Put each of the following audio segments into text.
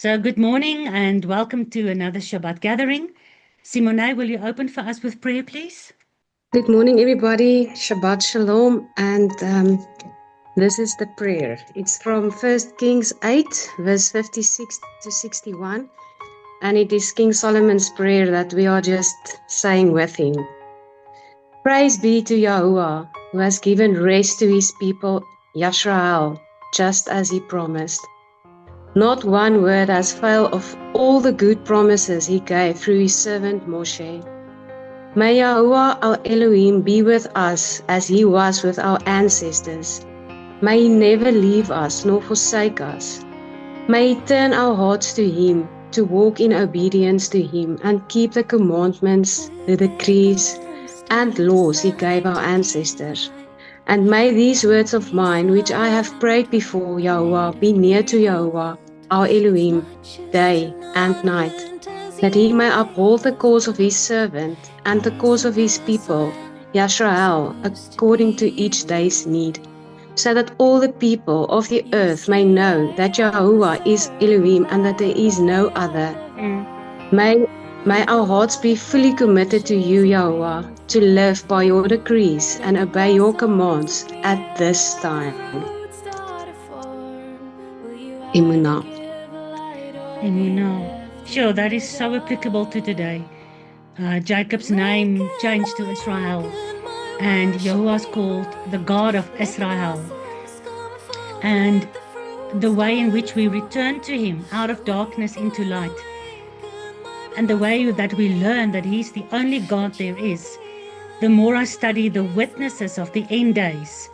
So good morning and welcome to another Shabbat gathering. Simone, will you open for us with prayer, please? Good morning, everybody. Shabbat Shalom. And this is the prayer. It's from 1 Kings 8, verse 56 to 61. And it is King Solomon's prayer that we are just saying with him. Praise be to Yahuwah, who has given rest to his people, Yashrael, just as he promised. Not one word has failed of all the good promises he gave through his servant Moshe. May Yahuwah our Elohim be with us as he was with our ancestors. May he never leave us nor forsake us. May he turn our hearts to him, to walk in obedience to him and keep the commandments, the decrees and laws he gave our ancestors. And may these words of mine, which I have prayed before Yahuwah, be near to Yahuwah, our Elohim, day and night, that he may uphold the cause of his servant and the cause of his people, Yashrael, according to each day's need, so that all the people of the earth may know that Yahuwah is Elohim and that there is no other. May our hearts be fully committed to you, Yahuwah, to live by your decrees and obey your commands at this time. Emunah. Emunah. Sure, that is so applicable to today. Jacob's name changed to Israel, and Yahuwah is called the God of Israel. And the way in which we return to him out of darkness into light, and the way that we learn that he's the only God there is, the more I study the witnesses of the end days,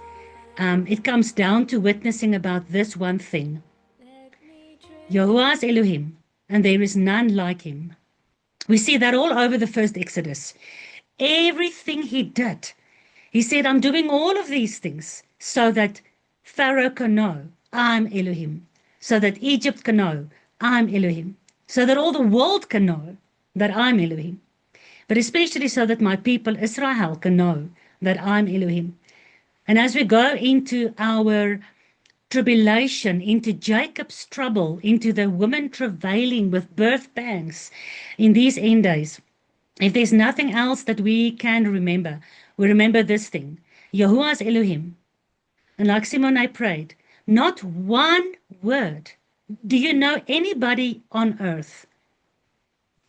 it comes down to witnessing about this one thing. Yahuwah is Elohim, and there is none like him. We see that all over the first Exodus. Everything he did, he said, I'm doing all of these things so that Pharaoh can know I'm Elohim, so that Egypt can know I'm Elohim, so that all the world can know that I'm Elohim, but especially so that my people Israel can know that I'm Elohim. And as we go into our tribulation, into Jacob's trouble, into the woman travailing with birth pangs in these end days, if there's nothing else that we can remember, we remember this thing. Yahuwah is Elohim. And like Simone prayed, not one word. Do you know anybody on earth,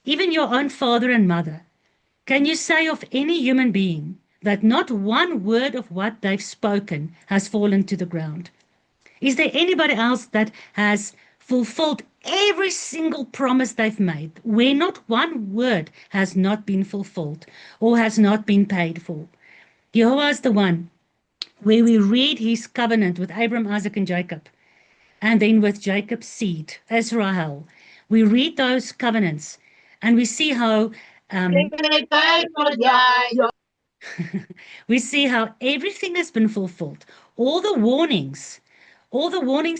even your own father and mother, can you say of any human being that not one word of what they've spoken has fallen to the ground? Is there anybody else that has fulfilled every single promise they've made, where not one word has not been fulfilled or has not been paid for? Jehovah is the one where we read his covenant with Abraham, Isaac, and Jacob, and then with Jacob's seed, Israel. We read those covenants and we see how we see how everything has been fulfilled. All the warnings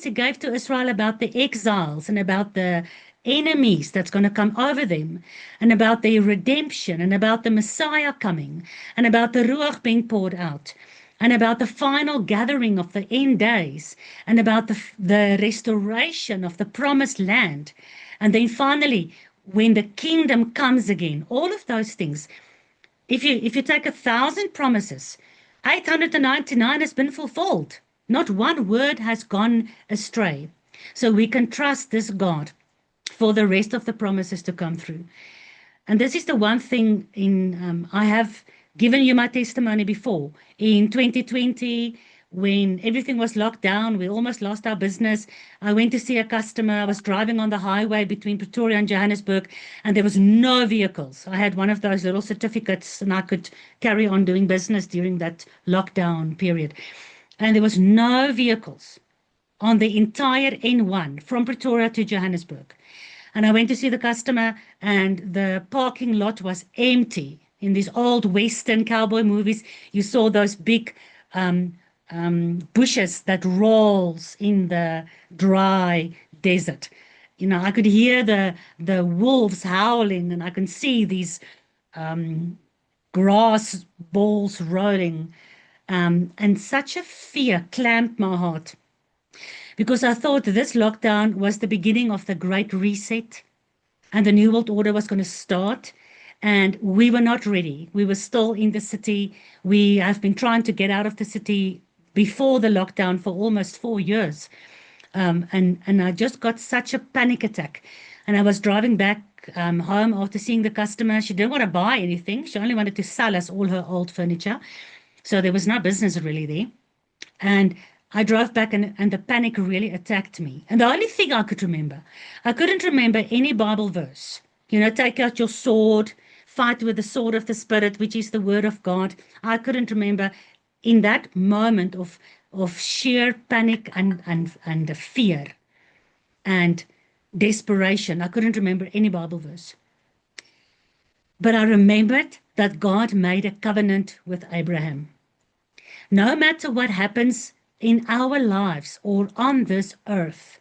he gave to Israel about the exiles and about the enemies that's going to come over them, and about their redemption, and about the Messiah coming, and about the Ruach being poured out, and about the final gathering of the end days, and about the restoration of the promised land. And then finally, when the kingdom comes again, all of those things. If you take 1,000 promises, 899 has been fulfilled. Not one word has gone astray. So we can trust this God for the rest of the promises to come through. And this is the one thing I have given you my testimony before. In 2020, when everything was locked down, we almost lost our business. I went to see a customer. I was driving on the highway between Pretoria and Johannesburg, and there was no vehicles. I had one of those little certificates, and I could carry on doing business during that lockdown period. And there was no vehicles on the entire N1 from Pretoria to Johannesburg. And I went to see the customer, and the parking lot was empty. In these old Western cowboy movies, you saw those big bushes that rolls in the dry desert. You know, I could hear the wolves howling, and I can see these grass balls rolling, and such a fear clamped my heart, because I thought this lockdown was the beginning of the Great Reset and the New World Order was going to start. And we were not ready. We were still in the city. We have been trying to get out of the city before the lockdown for almost 4 years. And I just got such a panic attack. And I was driving back home after seeing the customer. She didn't want to buy anything. She only wanted to sell us all her old furniture. So there was no business really there. And I drove back and the panic really attacked me. And the only thing I could remember, I couldn't remember any Bible verse. You know, take out your sword, fight with the sword of the Spirit, which is the word of God. I couldn't remember in that moment of sheer panic and fear and desperation. I couldn't remember any Bible verse. But I remembered that God made a covenant with Abraham. No matter what happens in our lives or on this earth,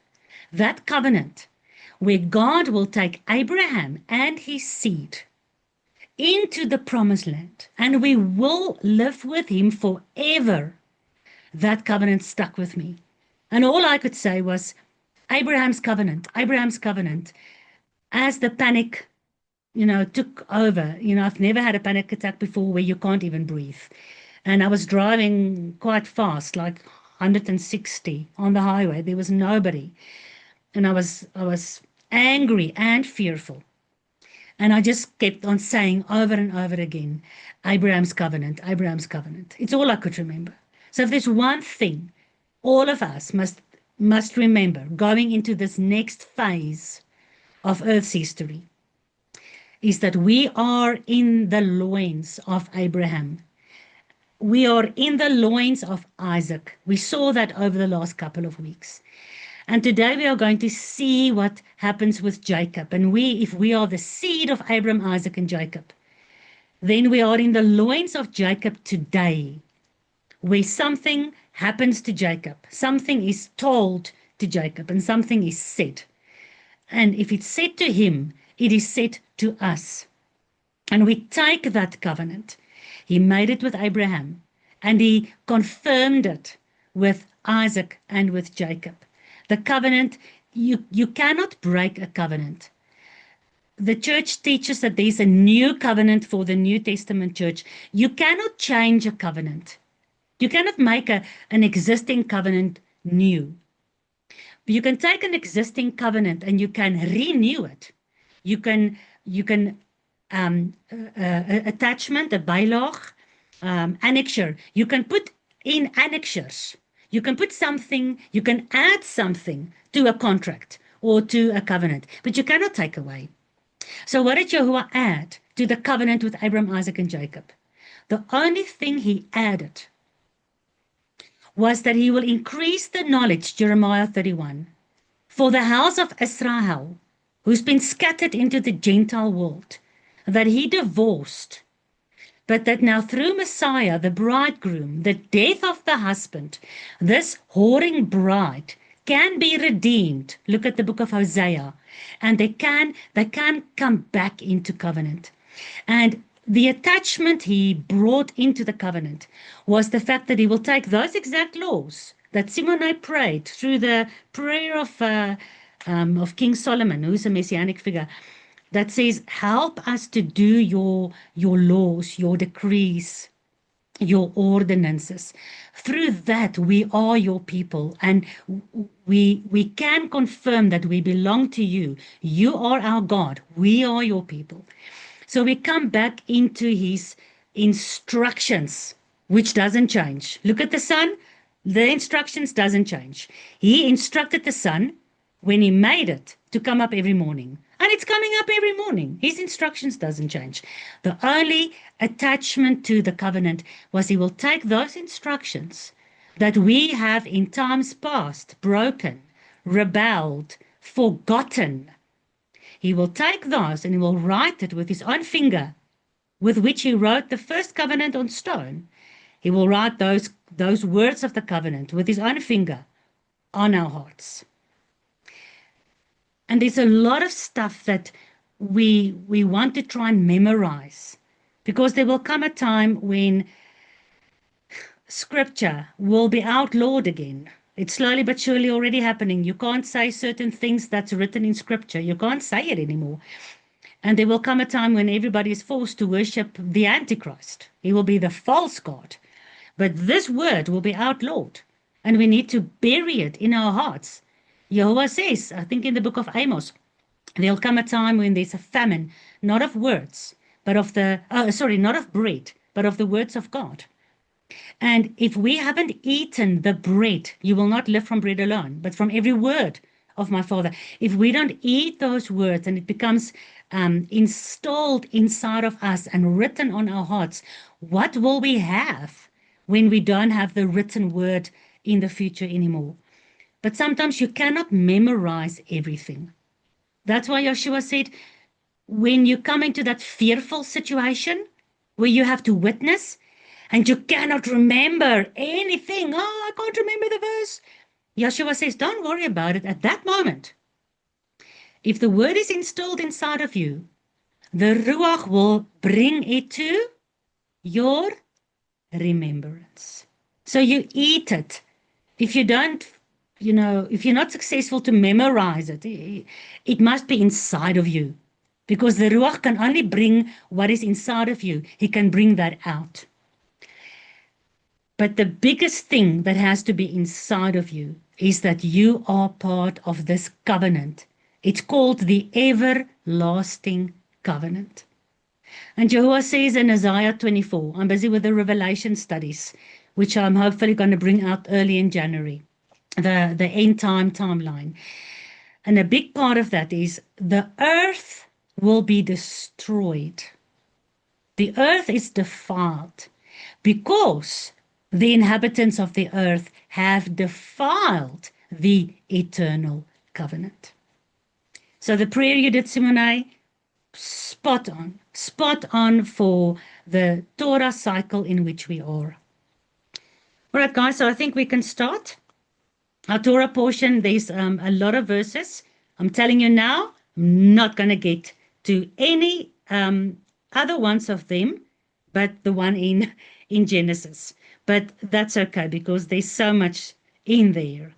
that covenant where God will take Abraham and his seed into the promised land and we will live with him forever, that covenant stuck with me. And all I could say was, Abraham's covenant, as the panic, took over. I've never had a panic attack before where you can't even breathe. And I was driving quite fast, like 160 on the highway. There was nobody. And I was angry and fearful. And I just kept on saying over and over again, Abraham's covenant, Abraham's covenant. It's all I could remember. So if there's one thing all of us must remember going into this next phase of Earth's history, is that we are in the loins of Abraham. We are in the loins of Isaac. We saw that over the last couple of weeks. And today we are going to see what happens with Jacob. And if we are the seed of Abraham, Isaac, and Jacob, then we are in the loins of Jacob today, where something happens to Jacob. Something is told to Jacob and something is said. And if it's said to him, it is said to us. And we take that covenant. He made it with Abraham and he confirmed it with Isaac and with Jacob. The covenant, you cannot break a covenant. The church teaches that there's a new covenant for the New Testament church. You cannot change a covenant. You cannot make an existing covenant new. You can take an existing covenant and you can renew it. You can attachment, a bylaag, annexure. You can put in annexures. You can put something, you can add something to a contract or to a covenant, but you cannot take away. So what did Yahuwah add to the covenant with Abraham, Isaac, and Jacob? The only thing he added was that he will increase the knowledge, Jeremiah 31, for the house of Israel, who's been scattered into the Gentile world, that he divorced, but that now through Messiah, the bridegroom, the death of the husband, this whoring bride can be redeemed. Look at the book of Hosea. And they can come back into covenant. And the attachment he brought into the covenant was the fact that he will take those exact laws that Simone prayed through the prayer of King Solomon, who's a messianic figure, that says, help us to do your laws, your decrees, your ordinances. Through that, we are your people, and we can confirm that we belong to you. You are our God. We are your people. So we come back into his instructions, which doesn't change. Look at the sun. The instructions doesn't change. He instructed the sun when he made it to come up every morning. And it's coming up every morning. His instructions doesn't change. The only attachment to the covenant was he will take those instructions that we have in times past broken, rebelled, forgotten. He will take those and he will write it with his own finger, with which he wrote the first covenant on stone. He will write those words of the covenant with his own finger on our hearts. And there's a lot of stuff that we want to try and memorize, because there will come a time when scripture will be outlawed again. It's slowly but surely already happening. You can't say certain things that's written in scripture. You can't say it anymore. And there will come a time when everybody is forced to worship the Antichrist. He will be the false God. But this word will be outlawed. And we need to bury it in our hearts. Jehovah says, I think in the book of Amos, there'll come a time when there's a famine, not of words, but of not of bread, but of the words of God. And if we haven't eaten the bread, you will not live from bread alone, but from every word of my Father. If we don't eat those words and it becomes installed inside of us and written on our hearts, what will we have when we don't have the written word in the future anymore? But sometimes you cannot memorize everything. That's why Yeshua said, when you come into that fearful situation where you have to witness and you cannot remember anything, I can't remember the verse. Yeshua says, don't worry about it at that moment. If the word is installed inside of you, the Ruach will bring it to your remembrance. So you eat it. If you don't, if you're not successful to memorize it, it must be inside of you. Because the Ruach can only bring what is inside of you. He can bring that out. But the biggest thing that has to be inside of you is that you are part of this covenant. It's called the everlasting covenant. And Jehovah says in Isaiah 24, I'm busy with the Revelation studies, which I'm hopefully going to bring out early in January, the end time timeline. And a big part of that is the earth will be destroyed. The earth is defiled because the inhabitants of the earth have defiled the eternal covenant. So the prayer you did, Simone, spot on for the Torah cycle in which we are. All right, guys, so I think we can start. Our Torah portion, there's a lot of verses. I'm telling you now, I'm not going to get to any other ones of them, but the one in Genesis. But that's okay because there's so much in there.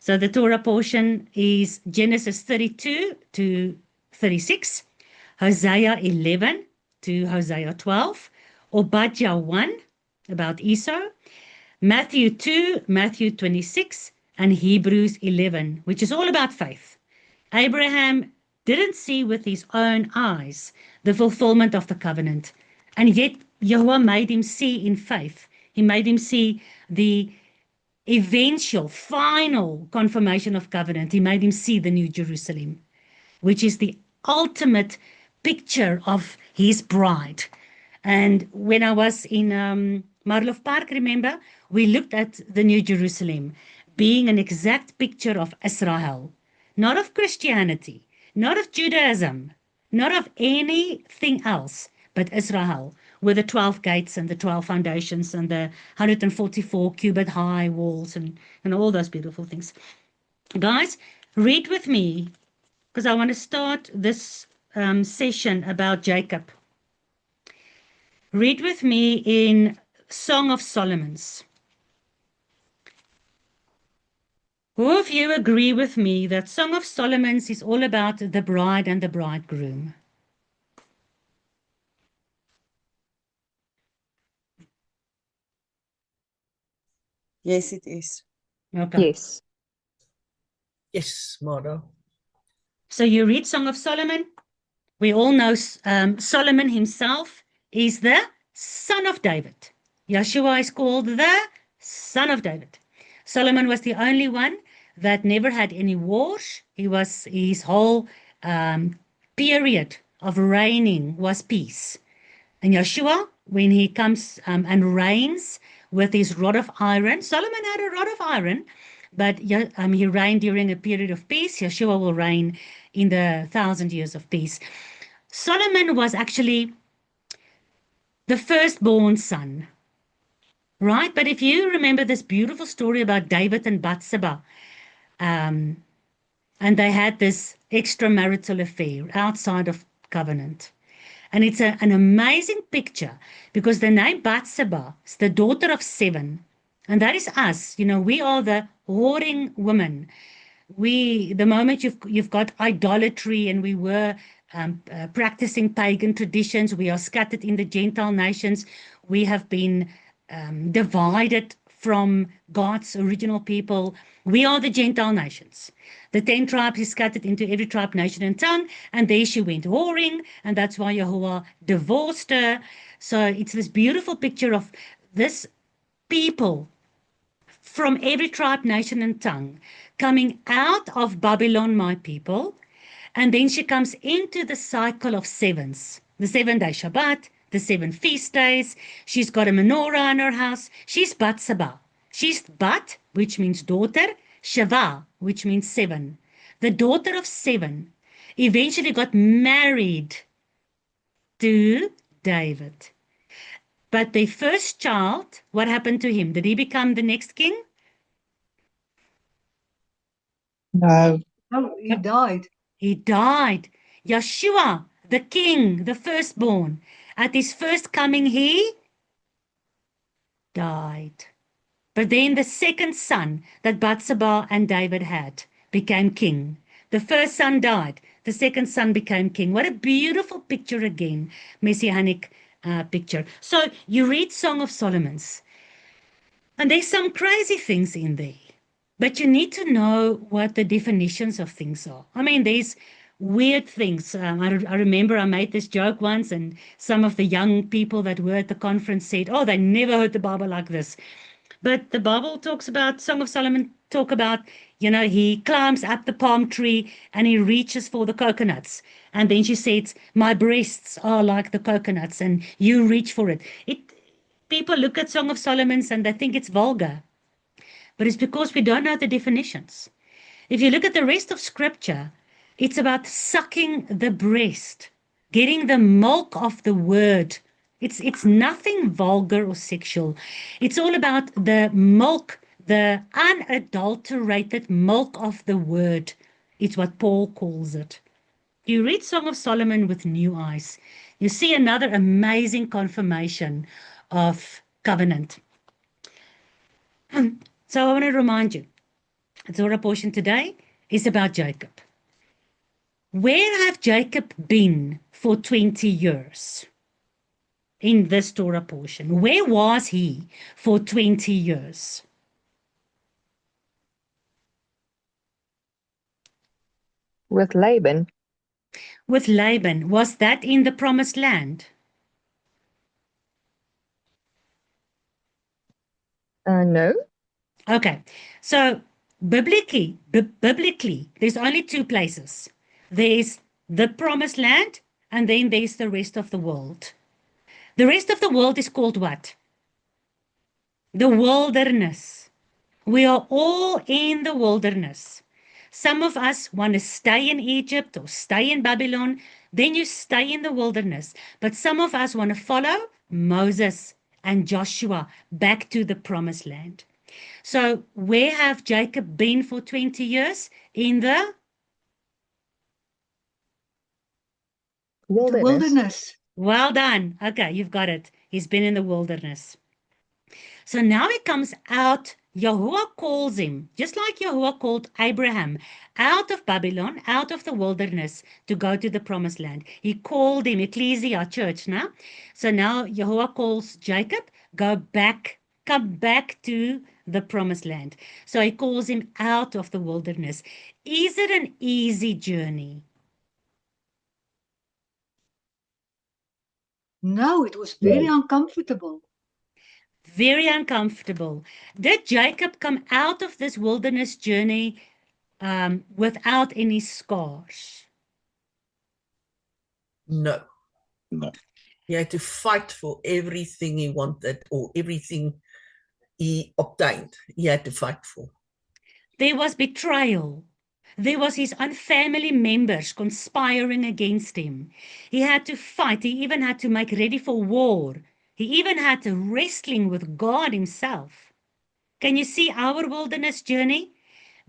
So the Torah portion is Genesis 32 to 36, Hosea 11 to Hosea 12, Obadiah 1 about Esau, Matthew 2, Matthew 26, and Hebrews 11, which is all about faith. Abraham didn't see with his own eyes the fulfillment of the covenant, and yet Yahweh made him see in faith. He made him see the eventual, final confirmation of covenant. He made him see the New Jerusalem, which is the ultimate picture of his bride. And when I was in Marlof Park, remember, we looked at the New Jerusalem being an exact picture of Israel, not of Christianity, not of Judaism, not of anything else, but Israel, with the 12 gates and the 12 foundations and the 144 cubit high walls and all those beautiful things. Guys, read with me, because I want to start this session about Jacob. Read with me in Song of Solomon's. Who of you agree with me that Song of Solomon's is all about the bride and the bridegroom? Yes, it is. Okay. Yes. Yes, Mara. So you read Song of Solomon. We all know Solomon himself is the son of David. Yeshua is called the son of David. Solomon was the only one that never had any wars. His whole period of reigning was peace. And Yeshua, when he comes and reigns with his rod of iron, Solomon had a rod of iron, but he reigned during a period of peace. Yeshua will reign in the 1,000 years of peace. Solomon was actually the firstborn son, right? But if you remember this beautiful story about David and Bathsheba, and they had this extramarital affair outside of covenant. And it's an amazing picture because the name Bathsheba is the daughter of 7, And that is us. We are the whoring women. The moment you've got idolatry, and we were practicing pagan traditions, we are scattered in the Gentile nations. We have been divided from God's original people. We are the Gentile nations. The 10 tribes is scattered into every tribe, nation, and tongue, and there she went whoring, and that's why Yahuwah divorced her. So it's this beautiful picture of this people from every tribe, nation, and tongue coming out of Babylon, my people. And then she comes into the cycle of sevens, the 7-day Shabbat, the 7 feast days. She's got a menorah in her house. She's Bat Saba. She's Bat, which means daughter, Shava, which means 7. The daughter of 7 eventually got married to David. But their first child, what happened to him? Did he become the next king? No. No, he died. He died. Yeshua, the king, the firstborn, at his first coming, he died. But then the second son that Bathsheba and David had became king. The first son died. The second son became king. What a beautiful picture again, messianic picture. So you read Song of Solomon's, and there's some crazy things in there. But you need to know what the definitions of things are. I mean, there's weird things. I remember I made this joke once, and some of the young people that were at the conference said, oh, they never heard the Bible like this. But the Bible talks about, Song of Solomon talk about, he climbs up the palm tree and he reaches for the coconuts. And then she says, my breasts are like the coconuts, and you reach for it. People look at Song of Solomon's and they think it's vulgar. But it's because we don't know the definitions. If you look at the rest of Scripture, it's about sucking the breast, getting the milk of the word. It's nothing vulgar or sexual. It's all about the milk, the unadulterated milk of the word. It's what Paul calls it. You read Song of Solomon with new eyes. You see another amazing confirmation of covenant. So I want to remind you, the Torah portion today is about Jacob. Where have Jacob been for 20 years in this Torah portion? Where was he for 20 years? With Laban. With Laban. Was that in the promised land? No. Okay, so biblically, there's only 2 places. There's the promised land, and then there's the rest of the world. The rest of the world is called what? The wilderness. We are all in the wilderness. Some of us want to stay in Egypt or stay in Babylon, then you stay in the wilderness. But some of us want to follow Moses and Joshua back to the promised land. So where have Jacob been for 20 years? In the Wilderness. The wilderness. Well done. Okay, you've got it. He's been in the wilderness. So now he comes out. Yahuwah calls him, just like Yahuwah called Abraham, out of Babylon, out of the wilderness, to go to the promised land. He called him, Ecclesia, church, now. So now Yahuwah calls Jacob, come back to the promised land. So he calls him out of the wilderness. Is it an easy journey? No, it was very uncomfortable. Very uncomfortable. Did Jacob come out of this wilderness journey without any scars? No. No. He had to fight for everything he wanted or everything he obtained. He had to fight for. There was betrayal. There was his own family members conspiring against him. He had to fight. He even had to make ready for war. He even had to wrestling with God himself. Can you see our wilderness journey?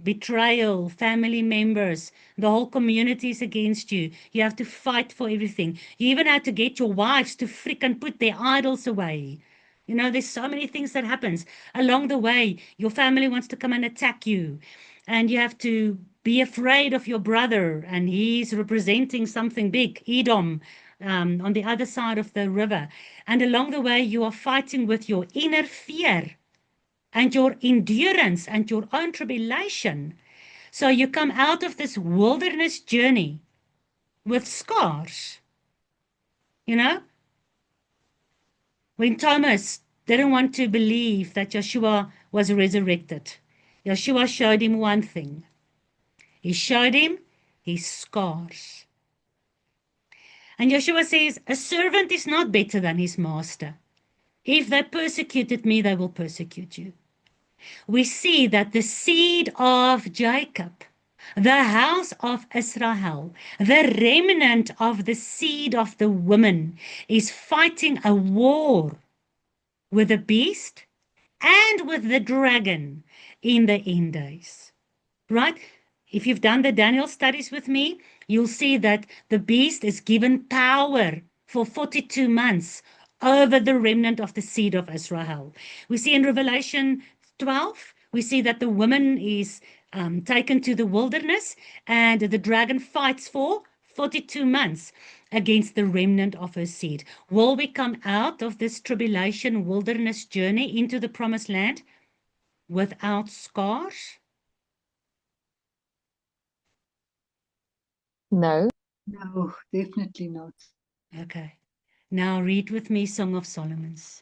Betrayal, family members, the whole community is against you. You have to fight for everything. You even had to get your wives to freaking put their idols away. You know, there's so many things that happens along the way. Your family wants to come and attack you, and you have to be afraid of your brother, and he's representing something big, Edom, on the other side of the river. And along the way, you are fighting with your inner fear and your endurance and your own tribulation. So you come out of this wilderness journey with scars. You know, when Thomas didn't want to believe that Yeshua was resurrected, Yeshua showed him one thing. He showed him his scars. And Yeshua says, a servant is not better than his master. If they persecuted me, they will persecute you. We see that the seed of Jacob, the house of Israel, the remnant of the seed of the woman, is fighting a war with the beast and with the dragon in the end days. Right? If you've done the Daniel studies with me, you'll see that the beast is given power for 42 months over the remnant of the seed of Israel. We see in Revelation 12, we see that the woman is taken to the wilderness, and the dragon fights for 42 months against the remnant of her seed. Will we come out of this tribulation wilderness journey into the promised land without scars? No. No, definitely not. Okay. Now read with me Song of Solomon's.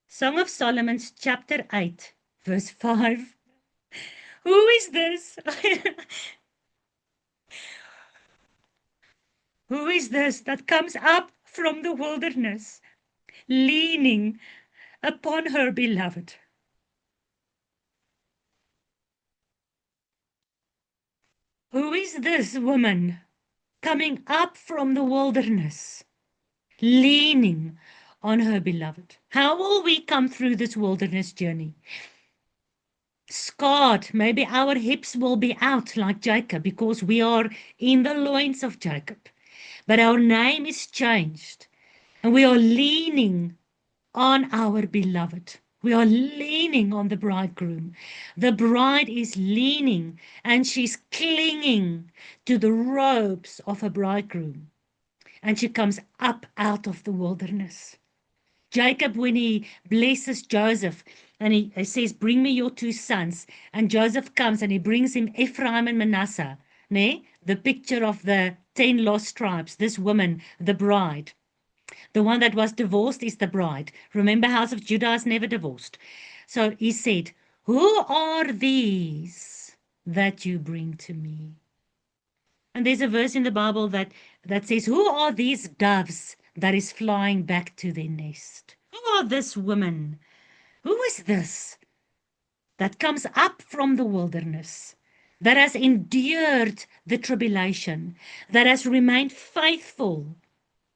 Song of Solomon's, chapter 8, verse 5. Who is this? Who is this that comes up from the wilderness, leaning upon her beloved? Who is this woman coming up from the wilderness, leaning on her beloved? How will we come through this wilderness journey? Scarred, maybe our hips will be out like Jacob because we are in the loins of Jacob. But our name is changed and we are leaning on our beloved. We are leaning on the bridegroom. The bride is leaning and she's clinging to the robes of a bridegroom. And she comes up out of the wilderness. Jacob, when he blesses Joseph and he says, bring me your two sons. And Joseph comes and he brings him Ephraim and Manasseh. The picture of the 10 lost tribes, this woman, the bride. The one that was divorced is the bride. Remember, House of Judah is never divorced. So he said, who are these that you bring to me? And there's a verse in the Bible that says, who are these doves that is flying back to their nest? Who are this woman? Who is this that comes up from the wilderness, that has endured the tribulation, that has remained faithful,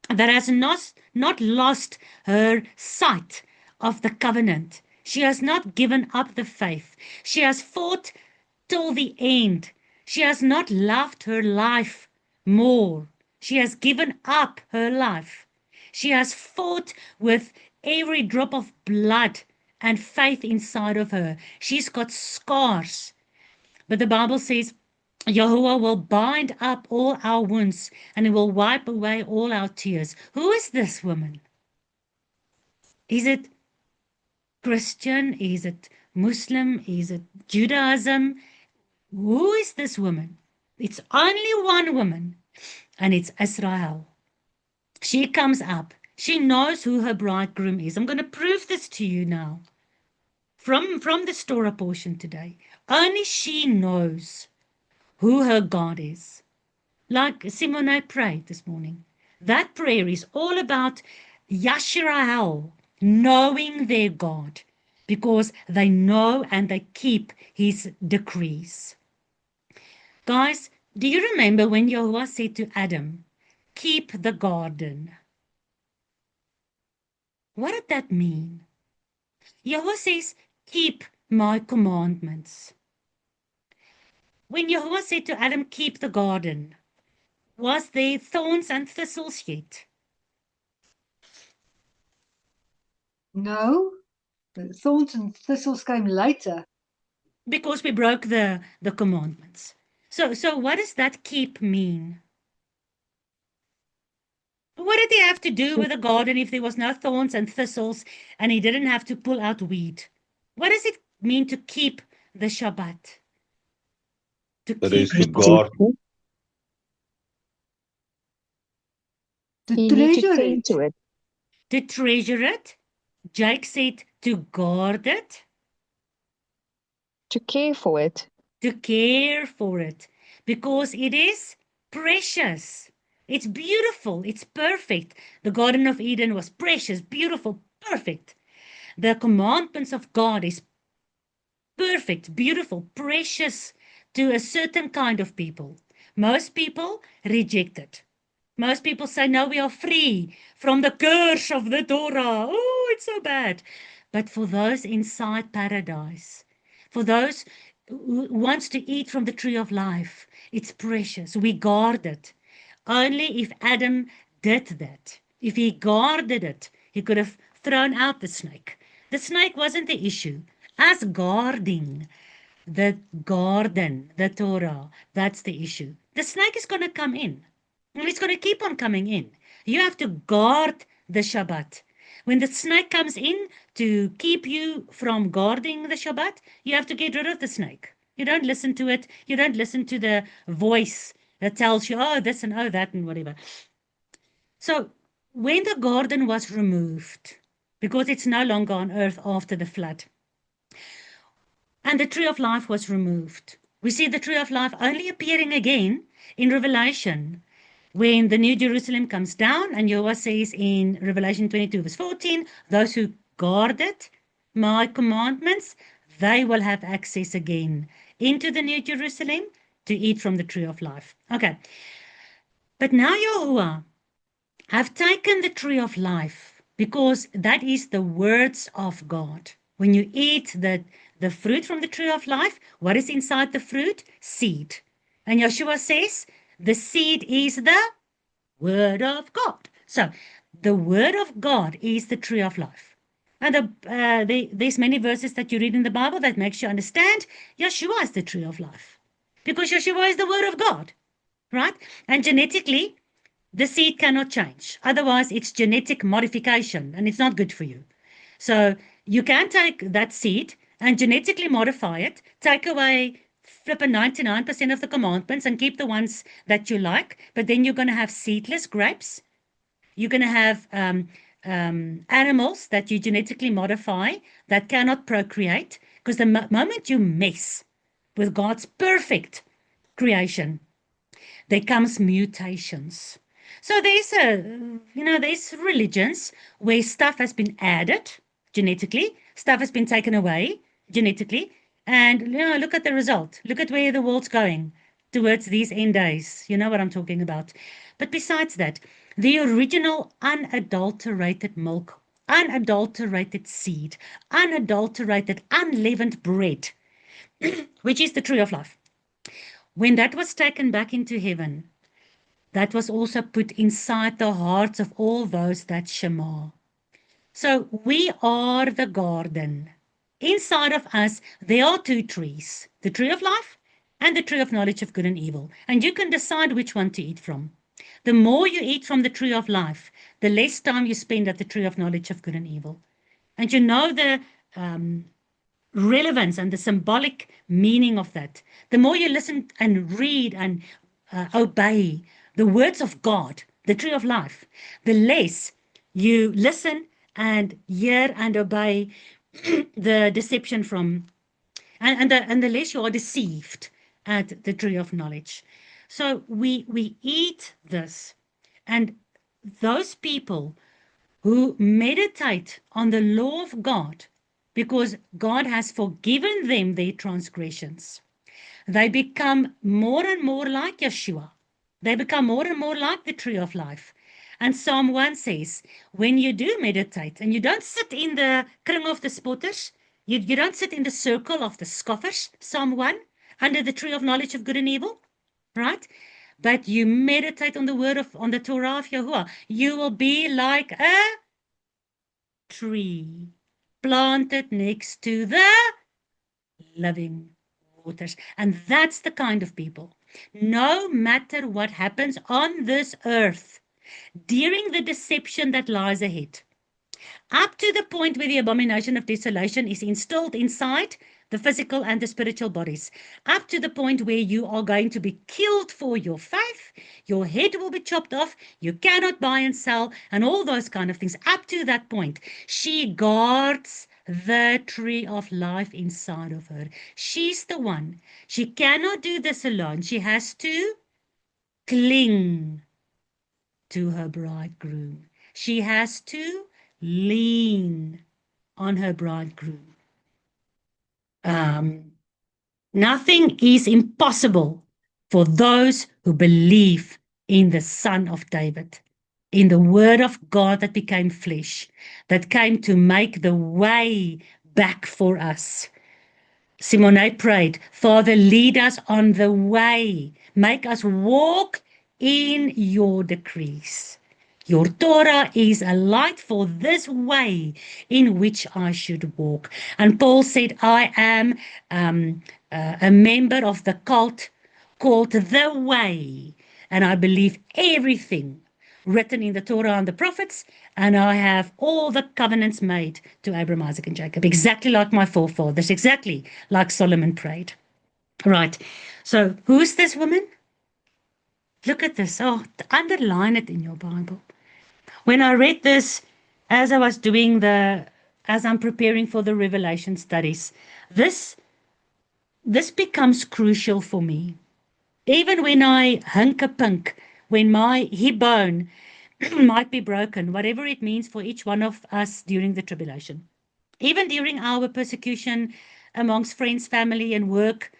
that has not lost her sight of the covenant? She has not given up the faith. She has fought till the end. She has not loved her life more. She has given up her life. She has fought with every drop of blood and faith inside of her. She's got scars. But the Bible says, Yahuwah will bind up all our wounds and he will wipe away all our tears. Who is this woman? Is it Christian? Is it Muslim? Is it Judaism? Who is this woman? It's only one woman, and it's Israel. She comes up. She knows who her bridegroom is. I'm going to prove this to you now. From the Torah portion today. Only she knows who her God is. Like Simone prayed this morning. That prayer is all about Yashrael knowing their God, because they know and they keep his decrees. Guys, do you remember when Yahuwah said to Adam, keep the garden? What did that mean? Yahuwah says, keep my commandments. When Yahuwah said to Adam, keep the garden, was there thorns and thistles yet? No, the thorns and thistles came later. Because we broke the commandments. So what does that keep mean? What did he have to do with the garden if there was no thorns and thistles and he didn't have to pull out weed? What does it mean to keep the Shabbat? To That keep is the to guard. To You need to treasure tend it. to it. To treasure it. Jake said to guard it, To care for it. to care for it, because it is precious. It's beautiful. It's perfect. The Garden of Eden was precious, beautiful, perfect. The commandments of God is perfect, beautiful, precious to a certain kind of people. Most people reject it. Most people say, no, we are free from the curse of the Torah. Oh, it's so bad. But for those inside paradise, for those who wants to eat from the tree of life, it's precious. We guard it. Only if Adam did that, if he guarded it, he could have thrown out the snake. The snake wasn't the issue. Us guarding the garden, the Torah, that's the issue. The snake is going to come in. And it's going to keep on coming in. You have to guard the Shabbat. When the snake comes in to keep you from guarding the Shabbat, you have to get rid of the snake. You don't listen to it. You don't listen to the voice that tells you, oh, this and oh, that and whatever. So when the garden was removed, because it's no longer on earth after the flood, and the tree of life was removed, we see the tree of life only appearing again in Revelation when the New Jerusalem comes down, and Yahweh says in Revelation 22 verse 14, those who guarded my commandments, they will have access again into the New Jerusalem to eat from the tree of life. Okay. But now Yahuwah have taken the tree of life, because that is the words of God. When you eat the fruit from the tree of life, what is inside the fruit? Seed. And Yeshua says, the seed is the word of God. So the word of God is the tree of life. And there's many verses that you read in the Bible that makes you understand Yeshua is the tree of life. Because Yeshua is the word of God, right? And genetically, the seed cannot change. Otherwise, it's genetic modification, and it's not good for you. So you can take that seed and genetically modify it, take away flipping 99% of the commandments and keep the ones that you like, but then you're going to have seedless grapes. You're going to have animals that you genetically modify that cannot procreate, because the moment you mess with God's perfect creation, there comes mutations. So there's religions where stuff has been added genetically, stuff has been taken away genetically, and look at the result. Look at where the world's going towards these end days. You know what I'm talking about. But besides that, the original unadulterated milk, unadulterated seed, unadulterated, unleavened bread, which is the tree of life, when that was taken back into heaven, that was also put inside the hearts of all those that Shema. So we are the garden. Inside of us, there are two trees, the tree of life and the tree of knowledge of good and evil. And you can decide which one to eat from. The more you eat from the tree of life, the less time you spend at the tree of knowledge of good and evil. And you know the relevance and the symbolic meaning of that. The more you listen and read and obey the words of God, the tree of life, the less you listen and hear and obey the deception from, and the less you are deceived at the tree of knowledge. So we eat this, and those people who meditate on the law of God, because God has forgiven them their transgressions, they become more and more like Yeshua. They become more and more like the tree of life. And Psalm 1 says, when you do meditate and you don't sit in the kring of the spotters, you don't sit in the circle of the scoffers, Psalm 1, under the tree of knowledge of good and evil, right? But you meditate on the word on the Torah of Yahuwah, you will be like a tree planted next to the living waters. And that's the kind of people. No matter what happens on this earth during the deception that lies ahead, up to the point where the abomination of desolation is instilled inside the physical and the spiritual bodies, up to the point where you are going to be killed for your faith, your head will be chopped off, you cannot buy and sell, and all those kind of things. Up to that point, she guards the tree of life inside of her. She's the one. She cannot do this alone. She has to cling to her bridegroom. She has to lean on her bridegroom. Nothing is impossible for those who believe in the Son of David, in the Word of God that became flesh, that came to make the way back for us. Simone prayed, Father, lead us on the way. Make us walk in your decrees. Your Torah is a light for this way in which I should walk. And Paul said, I am a member of the cult called The Way. And I believe everything written in the Torah and the prophets, and I have all the covenants made to Abraham, Isaac, and Jacob, exactly like my forefathers, exactly like Solomon prayed. Right. So who's this woman? Look at this. Oh, underline it in your Bible. When I read this, as I'm preparing for the Revelation studies, this becomes crucial for me. Even when I hunker-punk, when my hip bone might be broken, whatever it means for each one of us during the tribulation. Even during our persecution amongst friends, family, and work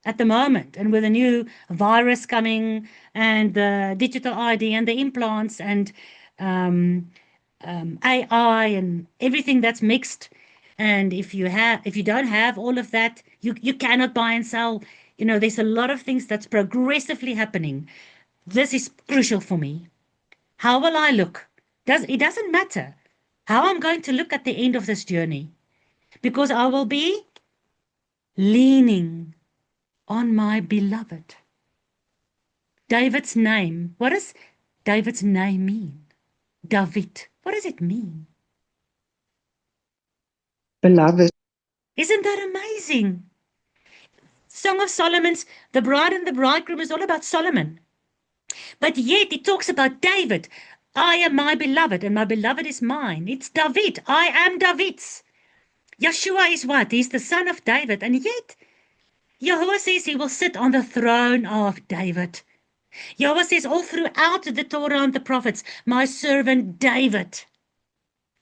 at the moment, and with a new virus coming, and the digital ID, and the implants, and AI, and everything that's mixed. And if you don't have all of that, you cannot buy and sell. There's a lot of things that's progressively happening. This is crucial for me. How will I look? It doesn't matter how I'm going to look at the end of this journey, because I will be leaning on my beloved. David's name. What does David's name mean? David. What does it mean? Beloved. Isn't that amazing? Song of Solomon's, the bride and the bridegroom is all about Solomon. But yet it talks about David. I am my beloved, and my beloved is mine. It's David. I am David's. Yeshua is what? He's the son of David. And yet, Yahweh says he will sit on the throne of David. Yahweh says all throughout the Torah and the prophets, my servant David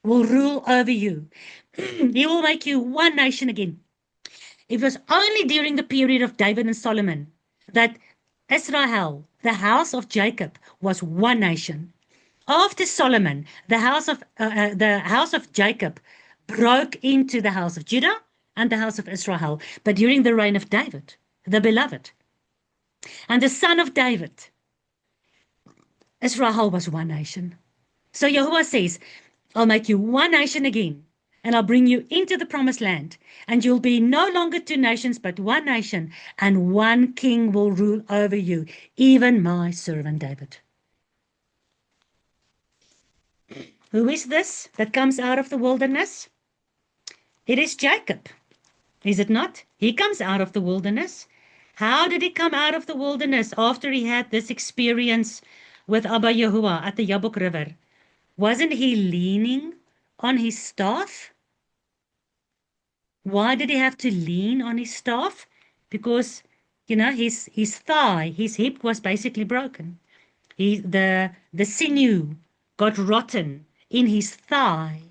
will rule over you. He will make you one nation again. It was only during the period of David and Solomon that Israel, the house of Jacob, was one nation. After Solomon, the house of Jacob broke into the house of Judah and the house of Israel. But during the reign of David, the beloved, and the son of David, Israel was one nation. So Yahuwah says, I'll make you one nation again, and I'll bring you into the promised land, and you'll be no longer two nations, but one nation, and one king will rule over you, even my servant David. Who is this that comes out of the wilderness? It is Jacob, is it not? He comes out of the wilderness. How did he come out of the wilderness after he had this experience with Abba Yahuwah at the Yabok River? Wasn't he leaning on his staff? Why did he have to lean on his staff? Because, his thigh, his hip was basically broken. The sinew got rotten in his thigh,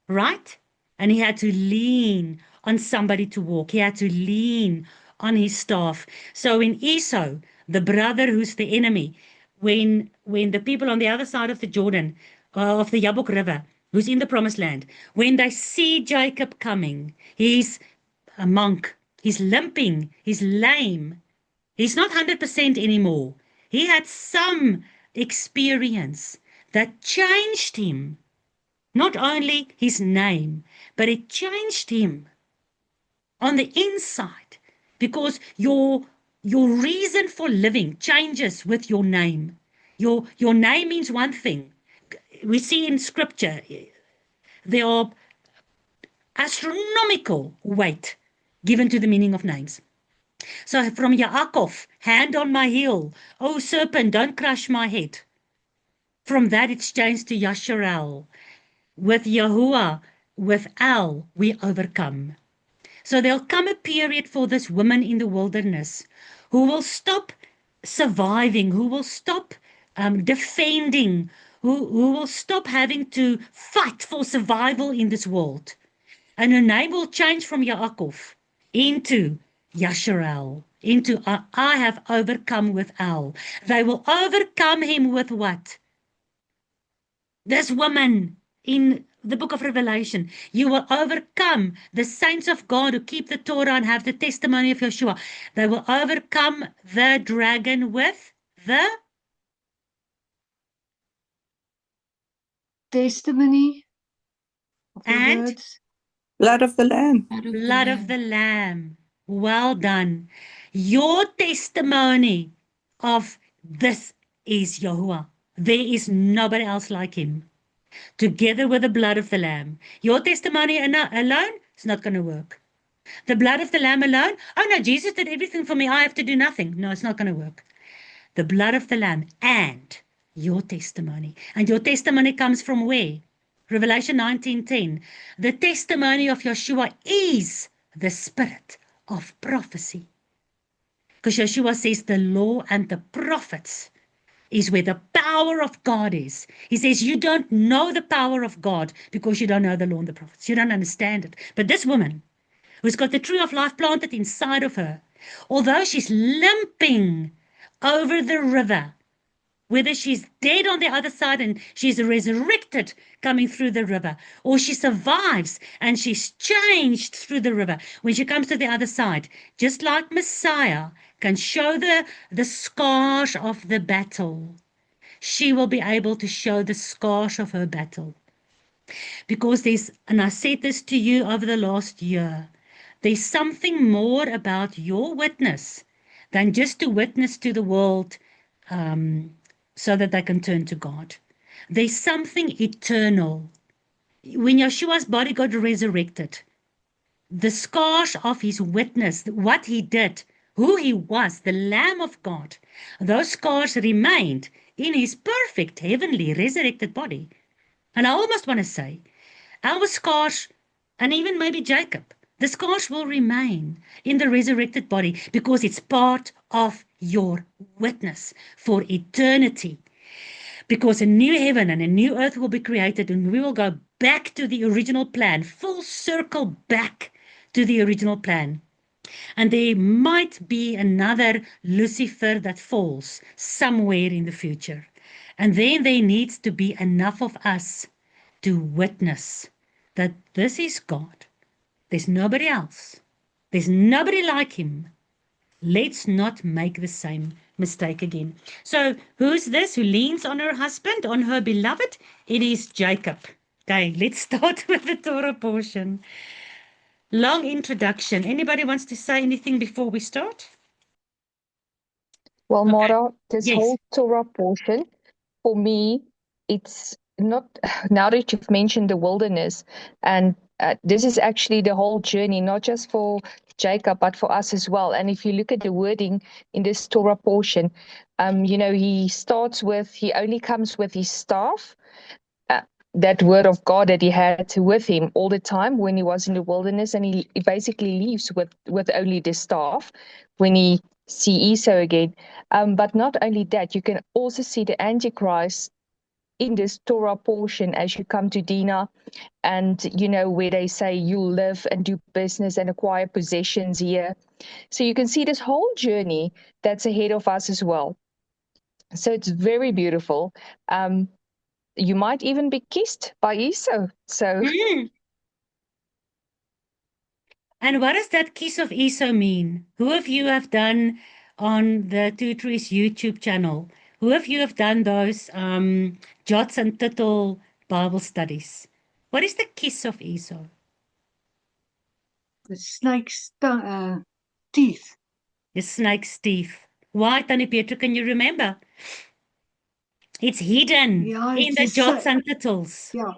right? And he had to lean on somebody to walk. He had to lean on his staff. So in Esau, the brother who's the enemy, when the people on the other side of the Jordan, of the Yabok River, who's in the promised land, when they see Jacob coming, he's a monk, he's limping, he's lame, he's not 100% anymore. He had some experience that changed him. Not only his name, but it changed him on the inside, because your reason for living changes with your name. Your name means one thing. We see in scripture there are astronomical weight given to the meaning of names. So from Yaakov, hand on my heel, oh serpent, don't crush my head. From that it's changed to Yasharel. With Yahuwah, with Al, we overcome. So there'll come a period for this woman in the wilderness who will stop surviving, who will stop defending, who will stop having to fight for survival in this world. And her name will change from Yaakov into Yasharel, into I have overcome with Al. They will overcome him with what? This woman in the book of Revelation. You will overcome the saints of God who keep the Torah and have the testimony of Yeshua. They will overcome the dragon with the Testimony of the And? words. Blood of the Lamb. blood of the Lamb. Well done. Your testimony of this is Yahuwah. There is nobody else like him. Together with the blood of the Lamb. Your testimony alone is not going to work. The blood of the Lamb alone, oh no, Jesus did everything for me, I have to do nothing. No, it's not going to work. The blood of the Lamb and your testimony. And your testimony comes from where? Revelation 19:10. The testimony of Yeshua is the spirit of prophecy. Because Yeshua says the law and the prophets is where the power of God is. He says you don't know the power of God because you don't know the law and the prophets. You don't understand it. But this woman, who's got the tree of life planted inside of her, although she's limping over the river, whether she's dead on the other side and she's resurrected coming through the river, or she survives and she's changed through the river, when she comes to the other side, just like Messiah can show the scars of the battle, she will be able to show the scars of her battle. Because there's, and I said this to you over the last year, there's something more about your witness than just to witness to the world so that they can turn to God. There's something eternal. When Yeshua's body got resurrected, the scars of his witness, what he did, who he was, the Lamb of God, those scars remained in his perfect, heavenly, resurrected body. And I almost want to say, our scars, and even maybe Jacob, the scars will remain in the resurrected body because it's part of your witness for eternity. Because a new heaven and a new earth will be created and we will go back to the original plan, full circle back to the original plan. And there might be another Lucifer that falls somewhere in the future. And then there needs to be enough of us to witness that this is God. There's nobody else. There's nobody like him. Let's not make the same mistake again. So who's this who leans on her husband, on her beloved? It is Jacob. Okay, let's start with the Torah portion. Long introduction. Anybody wants to say anything before we start? Well, Okay. Mara, this Yes. whole Torah portion, for me, it's not, now that you've mentioned the wilderness, and this is actually the whole journey, not just for Jacob, but for us as well. And if you look at the wording in this Torah portion, he starts with, he only comes with his staff, that word of God that he had with him all the time when he was in the wilderness, and he basically leaves with only the staff when he see Esau again. But not only that, you can also see the Antichrist in this Torah portion as you come to Dinah, and where they say you'll live and do business and acquire possessions here. So you can see this whole journey that's ahead of us as well. So it's very beautiful. You might even be kissed by Esau. So And what does that kiss of Esau mean? Who of you have done on the Two Trees YouTube channel? Who of you have done those jots and tittle Bible studies? What is the kiss of Esau? The snake's teeth. The snake's teeth. Why, Tannie Petra, can you remember? It's hidden Yeah, in it's the the jots same. and tittles. Yeah.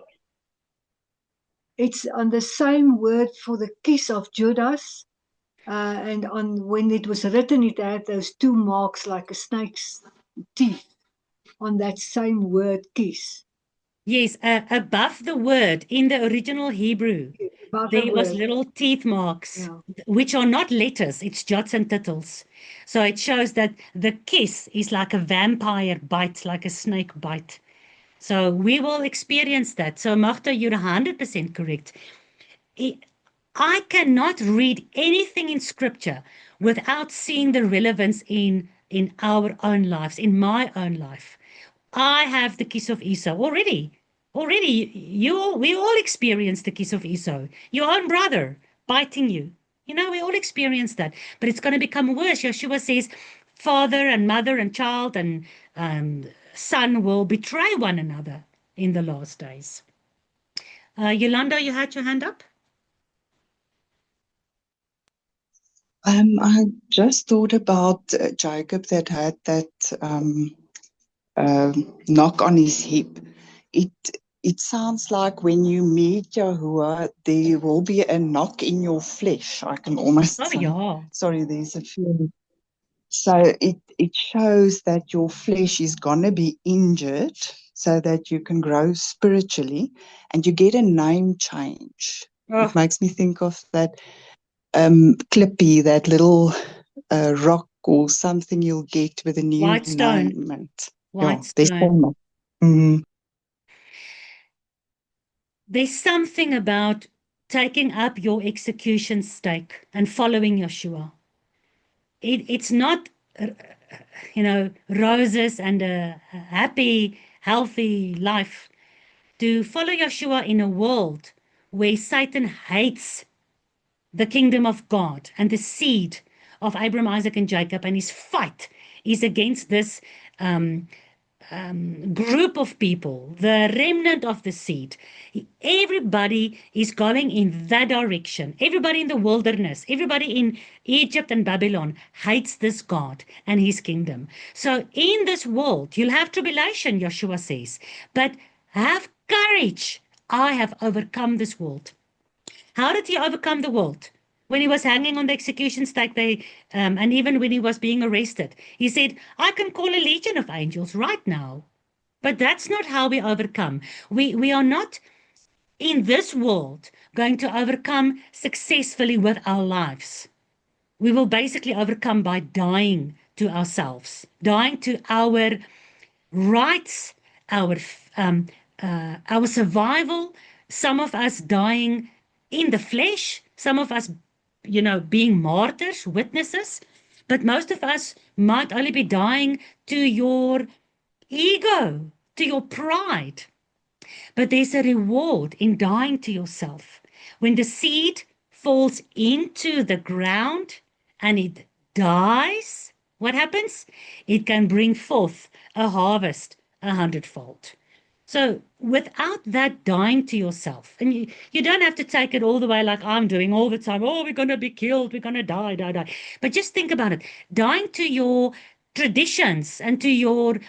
It's on the same word for the kiss of Judas. And on when it was written, it had those two marks like a snake's teeth on that same word kiss. Yes, above the word in the original Hebrew, Above the there was word. little teeth marks, Yeah. which are not letters, it's jots and tittles. So it shows that the kiss is like a vampire bite, like a snake bite. So we will experience that. So Magda, you're 100% correct. I cannot read anything in scripture without seeing the relevance in our own lives, in my own life. I have the kiss of Esau already. Already, we all experience the kiss of Esau. Your own brother biting you. You know, we all experience that. But it's going to become worse. Yeshua says, father and mother and child and son will betray one another in the last days. Yolanda, you had your hand up? I just thought about Jacob that had that knock on his hip. It it sounds like when you meet Yahuwah, there will be a knock in your flesh. I can almost Oh, say. yeah. Sorry, there's a few. So it shows that your flesh is gonna be injured so that you can grow spiritually, and you get a name change. Oh, It makes me think of that Clippy, that little rock or something you'll get with a new white stone. name. And White there's stone. so much. There's something about taking up your execution stake and following Yeshua. It's not, roses and a happy, healthy life. To follow Yeshua in a world where Satan hates the kingdom of God and the seed of Abraham, Isaac, and Jacob, and his fight is against this um, group of people, the remnant of the seed. Everybody is going in that direction. Everybody in the wilderness, everybody in Egypt and Babylon hates this God and his kingdom. So in this world, you'll have tribulation, Yeshua says, but have courage. I have overcome this world. How did he overcome the world? When he was hanging on the execution stake, and even when he was being arrested, he said, I can call a legion of angels right now. But that's not how we overcome. We are not in this world going to overcome successfully with our lives. We will basically overcome by dying to ourselves, dying to our rights, our survival. Some of us dying in the flesh, some of us, being martyrs, witnesses, but most of us might only be dying to your ego, to your pride. But there's a reward in dying to yourself. When the seed falls into the ground and it dies, what happens? It can bring forth a harvest 100-fold. So without that dying to yourself, and you don't have to take it all the way like I'm doing all the time. Oh, we're going to be killed. We're going to die, die, die. But just think about it. Dying to your traditions and to your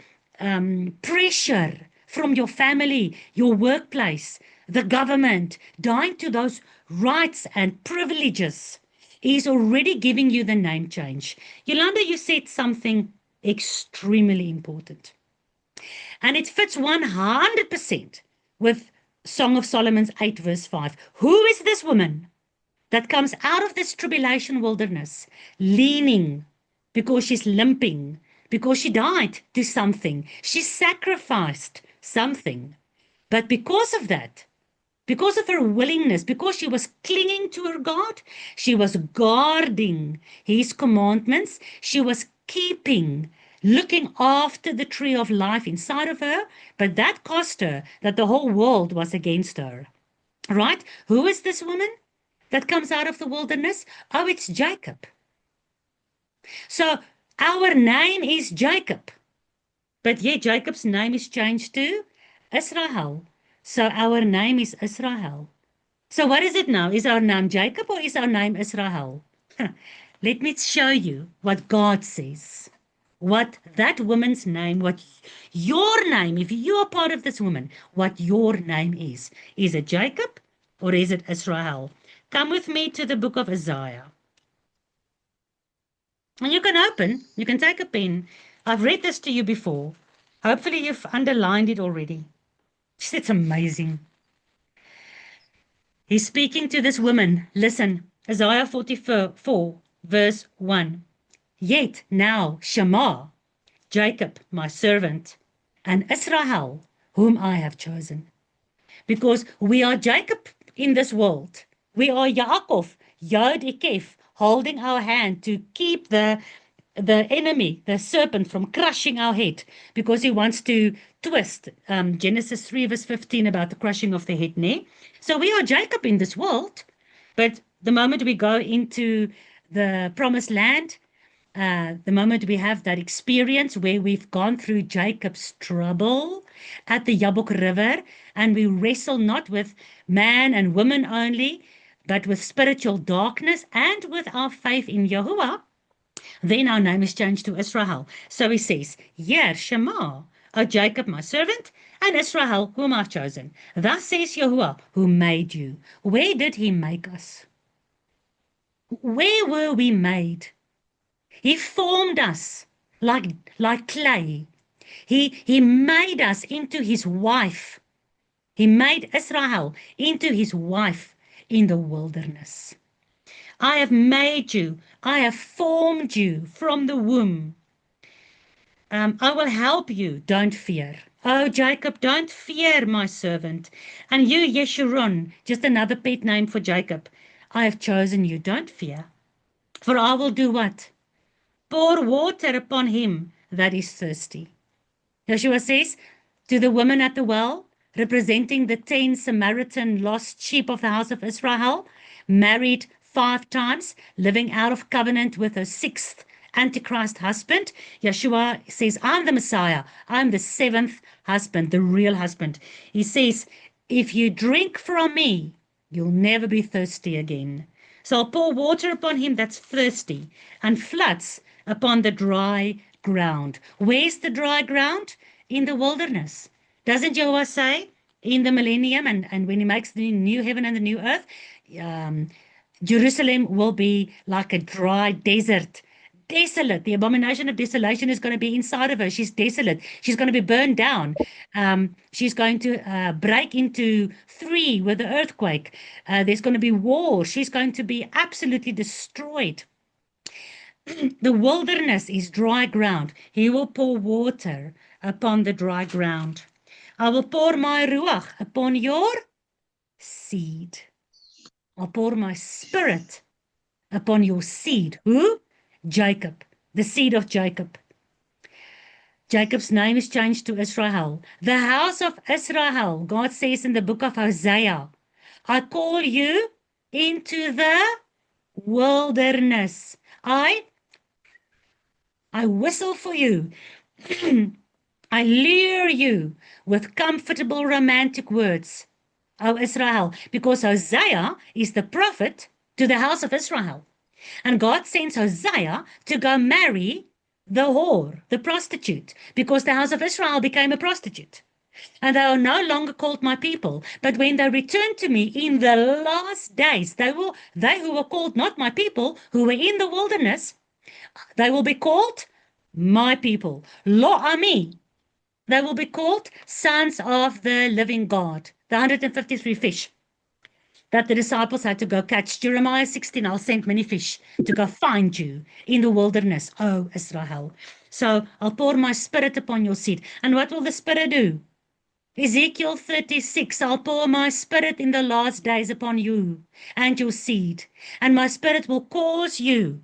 pressure from your family, your workplace, the government, dying to those rights and privileges is already giving you the name change. Yolanda, you said something extremely important. And it fits 100% with Song of Solomon's 8 verse 5. Who is this woman that comes out of this tribulation wilderness, leaning because she's limping, because she died to something, she sacrificed something. But because of that, because of her willingness, because she was clinging to her God, she was guarding his commandments, she was keeping, looking after the tree of life inside of her, but that cost her that the whole world was against her. Right? Who is this woman that comes out of the wilderness? Oh, it's Jacob. So our name is Jacob, but yet Jacob's name is changed to Israel. So our name is Israel. So what is it now? Is our name Jacob or is our name Israel? Let me show you what God says. What that woman's name, what your name, if you are part of this woman, what your name is. Is it Jacob or is it Israel? Come with me to the book of Isaiah. And you can open, you can take a pen. I've read this to you before. Hopefully you've underlined it already. It's amazing. He's speaking to this woman. Listen, Isaiah 44, verse 1. Yet now Shema, Jacob, my servant, and Israel, whom I have chosen. Because we are Jacob in this world. We are Yaakov, Yod Ekef, holding our hand to keep the enemy, the serpent, from crushing our head, because he wants to twist Genesis 3 verse 15 about the crushing of the head. So we are Jacob in this world, but the moment we go into the promised land, the moment we have that experience where we've gone through Jacob's trouble at the Jabbok River, and we wrestle not with man and woman only, but with spiritual darkness and with our faith in Yahuwah, then our name is changed to Israel. So he says, Yer Shema, O Jacob, my servant, and Israel, whom I've chosen. Thus says Yahuwah, who made you. Where did he make us? Where were we made? He formed us like clay. He made us into his wife. He made Israel into his wife in the wilderness. I have made you. I have formed you from the womb. I will help you. Don't fear. Oh, Jacob, don't fear, my servant. And you, Yeshurun, just another pet name for Jacob. I have chosen you. Don't fear. For I will do what? Pour water upon him that is thirsty. Joshua says to the woman at the well, representing the 10 Samaritan lost sheep of the house of Israel, married 5 times, living out of covenant with her 6th Antichrist husband. Yeshua says, I'm the Messiah. I'm the 7th husband, the real husband. He says, if you drink from me, you'll never be thirsty again. So I'll pour water upon him that's thirsty and floods upon the dry ground. Where's the dry ground? In the wilderness. Doesn't Jehovah say in the millennium and when he makes the new heaven and the new earth, Jerusalem will be like a dry desert, desolate. The abomination of desolation is going to be inside of her. She's desolate. She's going to be burned down. She's going to break into 3 with the earthquake. There's going to be war. She's going to be absolutely destroyed. The wilderness is dry ground. He will pour water upon the dry ground. I will pour my ruach upon your seed. I'll pour my spirit upon your seed. Who? Jacob, the seed of Jacob. Jacob's name is changed to Israel. The house of Israel, God says in the book of Hosea, I call you into the wilderness. I whistle for you. I lure you with comfortable romantic words, O Israel, because Hosea is the prophet to the house of Israel. And God sends Hosea to go marry the whore, the prostitute, because the house of Israel became a prostitute. And they are no longer called my people. But when they return to me in the last days, they who were called not my people, who were in the wilderness, they will be called my people. Lo Ami. They will be called sons of the living God. The 153 fish that the disciples had to go catch. Jeremiah 16, I'll send many fish to go find you in the wilderness, O Israel. So I'll pour my spirit upon your seed. And what will the spirit do? Ezekiel 36, I'll pour my spirit in the last days upon you and your seed. And my spirit will cause you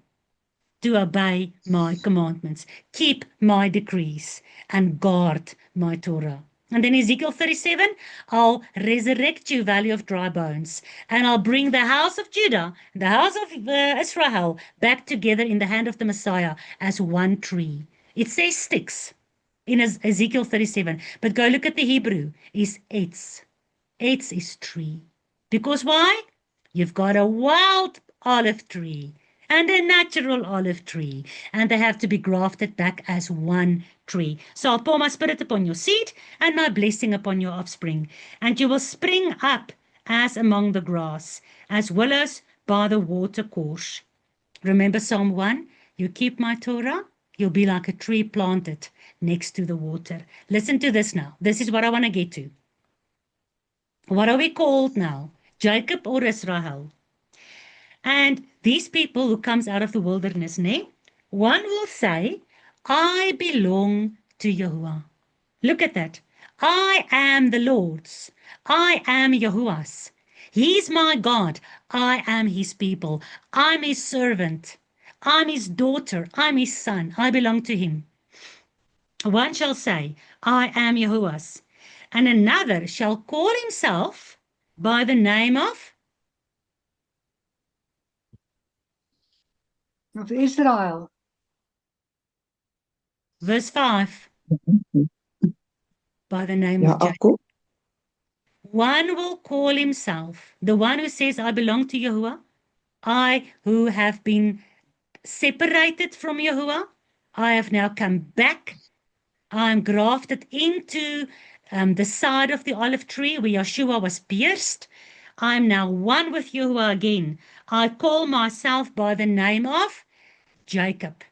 to obey my commandments, keep my decrees, and guard my Torah. And then Ezekiel 37, I'll resurrect you, valley of dry bones, and I'll bring the house of Judah, the house of Israel, back together in the hand of the Messiah as one tree. It says sticks in Ezekiel 37, but go look at the Hebrew, is etz. It's his tree. Because why? You've got a wild olive tree and a natural olive tree, and they have to be grafted back as one tree. So I'll pour my spirit upon your seed and my blessing upon your offspring, and you will spring up as among the grass, as willows by the water course. Remember Psalm 1? You keep my Torah, you'll be like a tree planted next to the water. Listen to this now. This is what I want to get to. What are we called now? Jacob or Israel? And these people who comes out of the wilderness, one will say, I belong to Yahuwah. Look at that. I am the Lord's. I am Yahuwah's. He's my God. I am his people. I'm his servant. I'm his daughter. I'm his son. I belong to him. One shall say, I am Yahuwah's. And another shall call himself by the name of Israel. verse 5. By the name of Jacob. Yaakov. One will call himself, the one who says, I belong to Yahuwah, I who have been separated from Yahuwah, I have now come back, I'm grafted into the side of the olive tree where Yeshua was pierced. I'm now one with Yahuwah again. I call myself by the name of Jacob.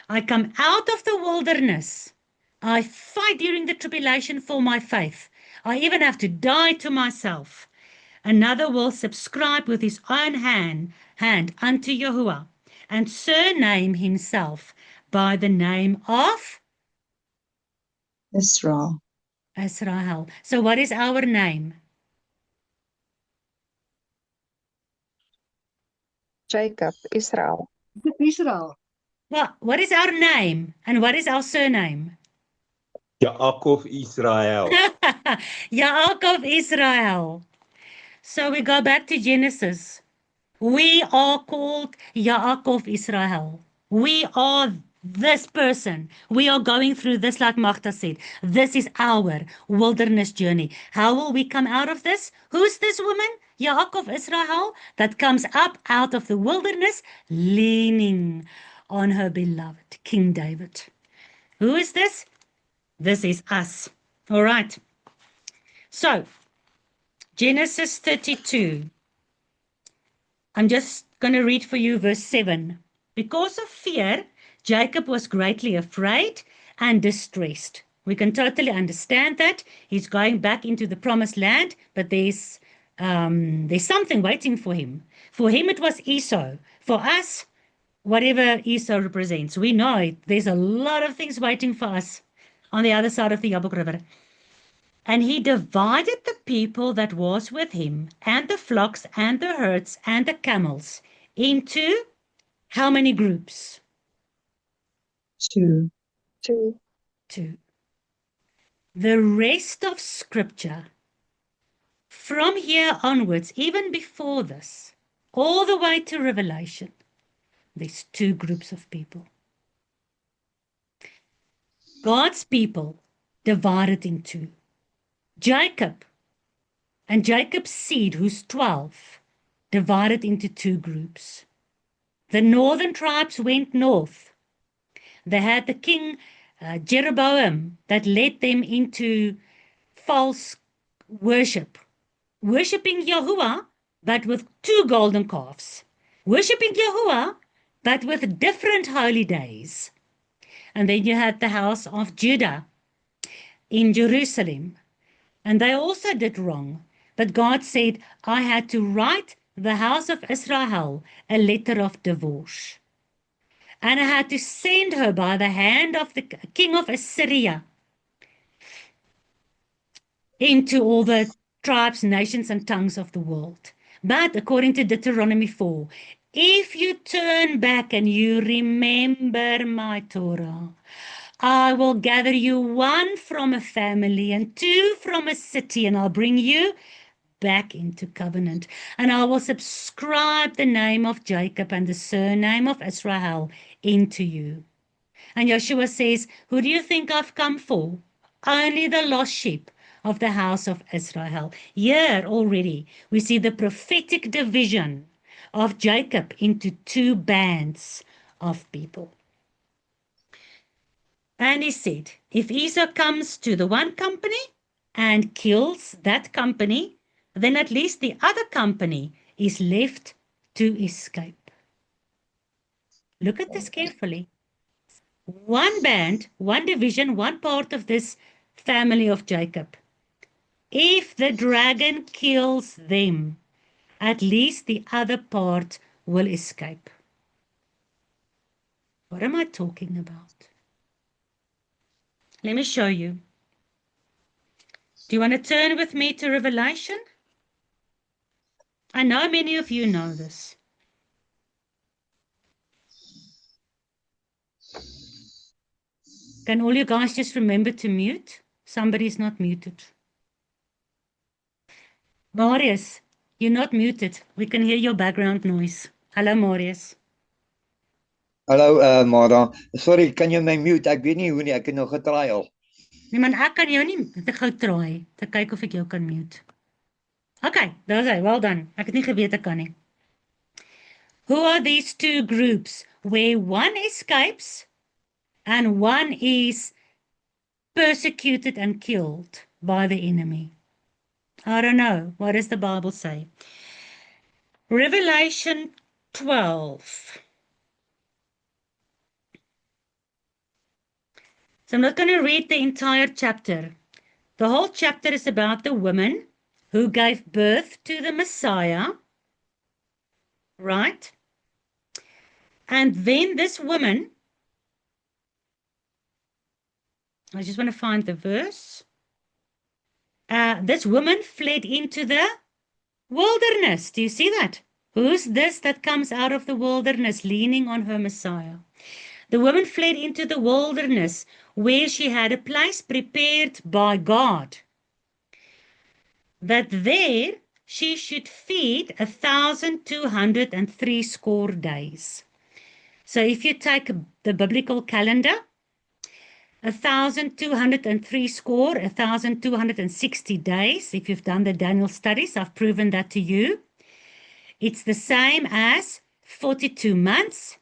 I come out of the wilderness. I fight during the tribulation for my faith. I even have to die to myself. Another will subscribe with his own hand unto Yahuwah and surname himself by the name of Israel. Israel. So what is our name? Jacob, Israel. Israel. Well, what is our name and what is our surname? Yaakov Israel. Yaakov Israel. So we go back to Genesis. We are called Yaakov Israel. We are this person. We are going through this, like Magda said. This is our wilderness journey. How will we come out of this? Who's this woman? Yaakov Israel, that comes up out of the wilderness, leaning on her beloved King David. Who is this? This is us. All right. So, Genesis 32. I'm just going to read for you verse 7. Because of fear, Jacob was greatly afraid and distressed. We can totally understand that. He's going back into the promised land, but there's something waiting for him. For him, it was Esau. For us, whatever Esau represents, we know it. There's a lot of things waiting for us on the other side of the Jabbok River. And he divided the people that was with him, and the flocks, and the herds, and the camels, into how many groups? 2. 2. 2. The rest of Scripture, from here onwards, even before this, all the way to Revelation, there's 2 groups of people. God's people divided in 2. Jacob and Jacob's seed, who's 12, divided into 2 groups. The northern tribes went north. They had the king Jeroboam that led them into false worship, worshipping Yahuwah, but with 2 golden calves, worshipping Yahuwah, but with different holy days. And then you had the house of Judah in Jerusalem. And they also did wrong. But God said, I had to write the house of Israel a letter of divorce. And I had to send her by the hand of the king of Assyria into all the tribes, nations, and tongues of the world. But according to Deuteronomy 4, if you turn back and you remember my Torah, I will gather you 1 from a family and 2 from a city, and I'll bring you back into covenant. And I will subscribe the name of Jacob and the surname of Israel into you. And Yeshua says, who do you think I've come for? Only the lost sheep of the house of Israel. Here already we see the prophetic division of Jacob into two bands of people. And he said, if Esau comes to the one company and kills that company, then at least the other company is left to escape. Look at this carefully. One band, one division, one part of this family of Jacob. If the dragon kills them, at least the other part will escape. What am I talking about? Let me show you. Do you want to turn with me to Revelation? I know many of you know this. Can all you guys just remember to mute? Somebody's not muted. Marius, you're not muted. We can hear your background noise. Hello, Marius. Hallo Mara. Sorry, kan jy my mute? Ek weet nie hoe nie, ek het nog getry al. Nee man, ek kan jou nie gou try te kyk of ek jou kan mute. Okay, daar's hy. Well done. Ek het nie geweet ek kan nie. Who are these two groups where one escapes and one is persecuted and killed by the enemy? I don't know. What does the Bible say? Revelation 12. So I'm not going to read the entire chapter. The whole chapter is about the woman who gave birth to the Messiah, right? And then this woman, I just want to find the verse. This woman fled into the wilderness. Do you see that? Who's this that comes out of the wilderness leaning on her Messiah? The woman fled into the wilderness where she had a place prepared by God, that there she should feed 1,203 days. So if you take the biblical calendar, 1,203 1,260 days. If you've done the Daniel studies, I've proven that to you. It's the same as 42 months,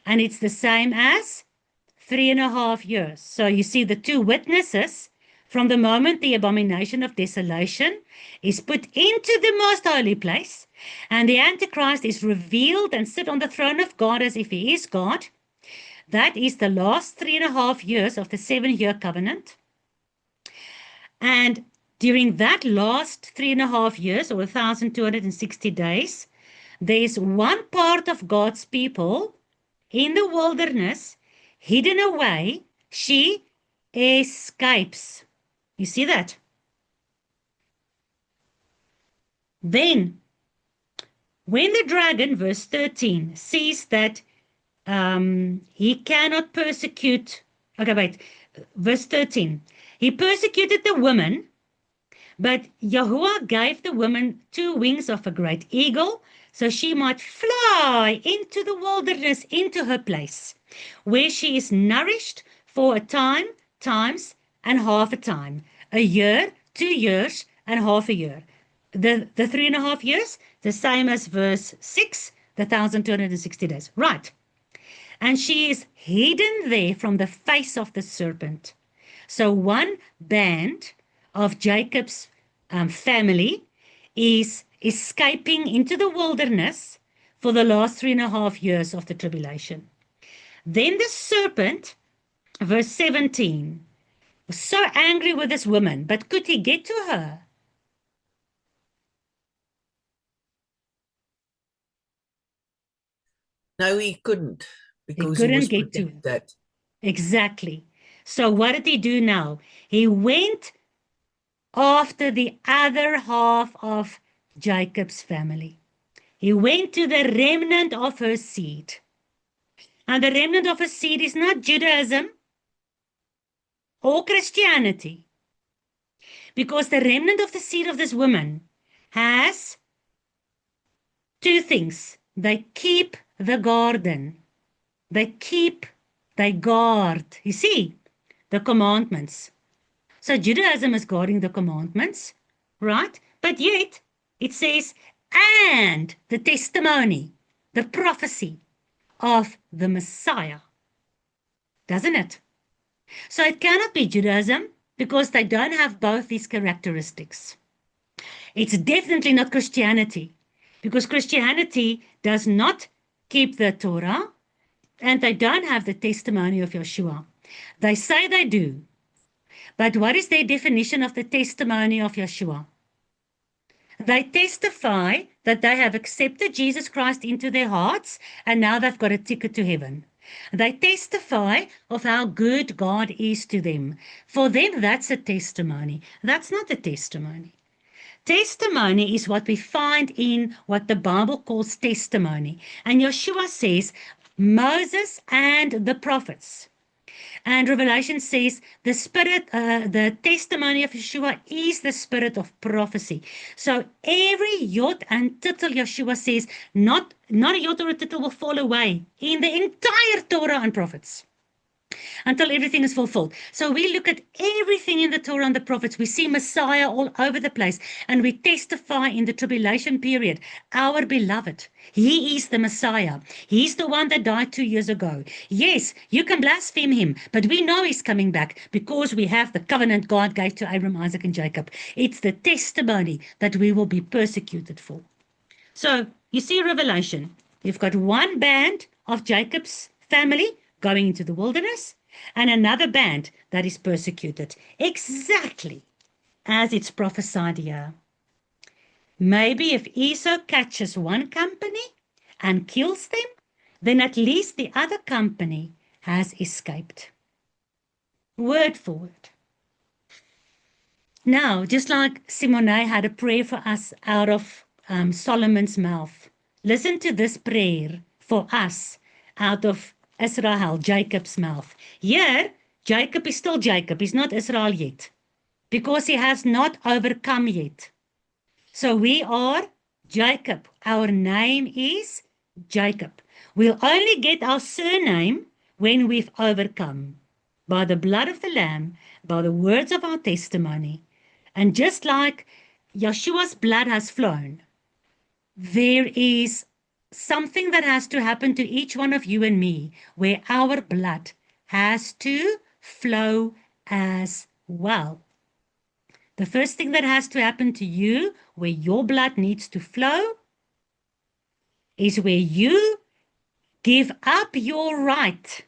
and it's the same as 3.5 years. So you see the two witnesses from the moment the abomination of desolation is put into the most holy place, and the Antichrist is revealed and sit on the throne of God as if he is God. That is the last 3.5 years of the 7-year covenant. And during that last 3.5 years, or 1,260 days, there is one part of God's people in the wilderness, hidden away. She escapes. You see that? Then, when the dragon, verse 13, sees that he cannot persecute. Okay, wait. Verse 13. He persecuted the woman, but Yahuwah gave the woman 2 wings of a great eagle, so she might fly into the wilderness, into her place, where she is nourished for a time, times, and half a time, a year, 2 years, and half a year. The 3.5 years, the same as verse 6, the 1,260 days. Right. And she is hidden there from the face of the serpent. So one band of Jacob's family is escaping into the wilderness for the last 3.5 years of the tribulation. Then the serpent, verse 17, was so angry with this woman, but could he get to her? No, he couldn't. Because He couldn't was get to that. Exactly. So what did he do now? He went after the other half of Jacob's family. He went to the remnant of her seed. And the remnant of her seed is not Judaism or Christianity. Because the remnant of the seed of this woman has 2 things. They keep the garden. They guard, you see, the commandments. So Judaism is guarding the commandments, right? But yet it says, and the testimony, the prophecy of the Messiah, doesn't it? So it cannot be Judaism because they don't have both these characteristics. It's definitely not Christianity because Christianity does not keep the Torah and they don't have the testimony of Yeshua. They say they do, but what is their definition of the testimony of Yeshua? They testify that they have accepted Jesus Christ into their hearts and now they've got a ticket to heaven. They testify of how good God is to them. For them, that's a testimony. That's not a testimony. Testimony is what we find in what the Bible calls testimony. And Yeshua says, Moses and the prophets. And Revelation says the spirit, the testimony of Yeshua is the spirit of prophecy. So every yod and tittle Yeshua says, not a yod or a tittle will fall away in the entire Torah and prophets until everything is fulfilled. So we look at everything in the Torah and the prophets. We see Messiah all over the place, and we testify in the tribulation period, our beloved, he is the Messiah. He's the one that died 2 years ago. Yes, you can blaspheme him, but we know he's coming back because we have the covenant God gave to Abraham, Isaac, and Jacob. It's the testimony that we will be persecuted for. So you see Revelation. You've got one band of Jacob's family going into the wilderness, and another band that is persecuted, exactly as it's prophesied here. Maybe if Esau catches one company and kills them, then at least the other company has escaped. Word for word. Now, just like Simone had a prayer for us out of Solomon's mouth, listen to this prayer for us out of Israel, Jacob's mouth. Here, Jacob is still Jacob. He's not Israel yet because he has not overcome yet. So we are Jacob. Our name is Jacob. We'll only get our surname when we've overcome by the blood of the Lamb, by the words of our testimony. And just like Yeshua's blood has flown, there is something that has to happen to each one of you and me, where our blood has to flow as well. The first thing that has to happen to you, where your blood needs to flow, is where you give up your right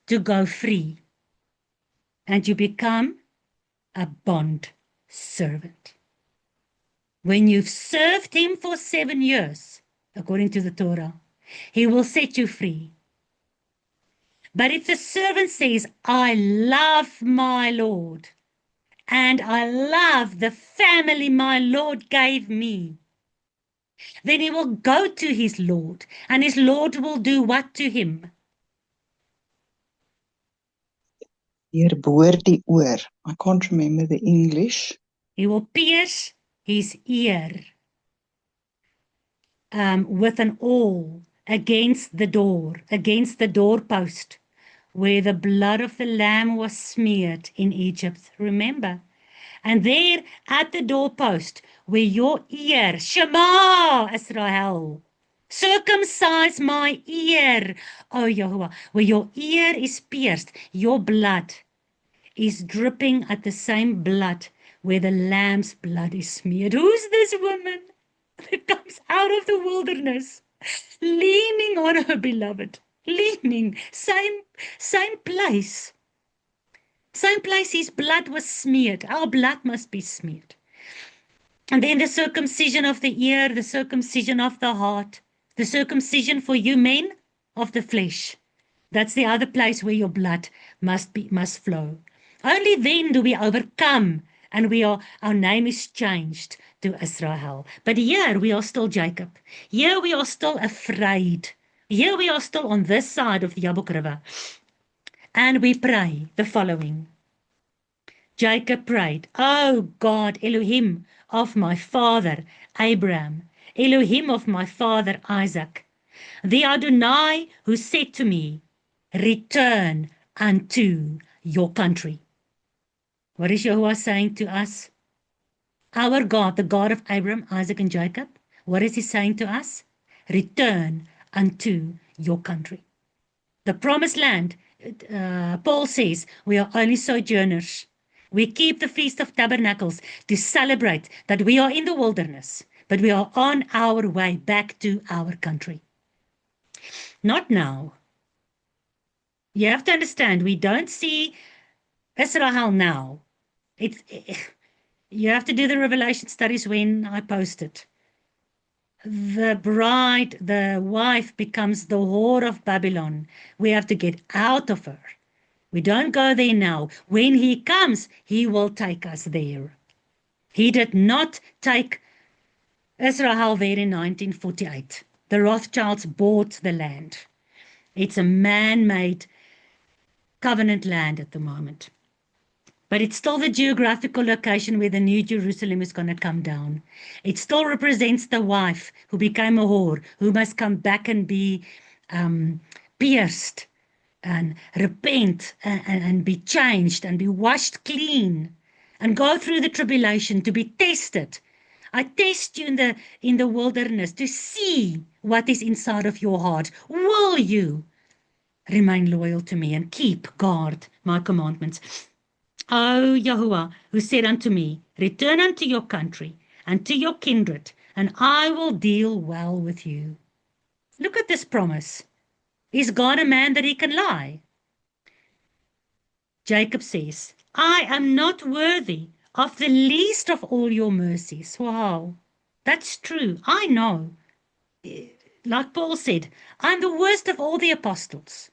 to go free, and you become a bond servant. When you've served him for 7 years, according to the Torah, he will set you free. But if the servant says, I love my Lord, and I love the family my Lord gave me, then he will go to his Lord, and his Lord will do what to him? Boor die oor. I can't remember the English. He will pierce his ear with an awl against the door, against the doorpost, where the blood of the Lamb was smeared in Egypt. Remember? And there at the doorpost, where your ear, Shema Israel, circumcise my ear, O Yahuwah, where your ear is pierced, your blood is dripping at the same blood where the Lamb's blood is smeared. Who's this woman that comes out of the wilderness, leaning on her beloved? Leaning, same place. Same place his blood was smeared. Our blood must be smeared. And then the circumcision of the ear, the circumcision of the heart, the circumcision for you men of the flesh. That's the other place where your blood must flow. Only then do we overcome, and our name is changed to Israel. But here we are still Jacob. Here we are still afraid. Here we are still on this side of the Yabok River. And we pray the following. Jacob prayed, O God, Elohim of my father Abraham, Elohim of my father Isaac, the Adonai who said to me, return unto your country. What is Yahuwah saying to us? Our God, the God of Abraham, Isaac, and Jacob, what is he saying to us? Return unto your country. The promised land, Paul says, we are only sojourners. We keep the Feast of Tabernacles to celebrate that we are in the wilderness, but we are on our way back to our country. Not now. You have to understand, we don't see Israel now. You have to do the Revelation studies when I post it. The bride, the wife becomes the whore of Babylon. We have to get out of her. We don't go there now. When he comes, he will take us there. He did not take Israel there in 1948. The Rothschilds bought the land. It's a man-made covenant land at the moment. But it's still the geographical location where the New Jerusalem is going to come down. It still represents the wife who became a whore, who must come back and be pierced and repent and be changed and be washed clean and go through the tribulation to be tested. I test you in the wilderness to see what is inside of your heart. Will you remain loyal to me and guard my commandments? O Yahuwah, who said unto me, return unto your country and to your kindred, and I will deal well with you. Look at this promise. Is God a man that he can lie? Jacob says, I am not worthy of the least of all your mercies. Wow, that's true. I know. Like Paul said, I'm the worst of all the apostles.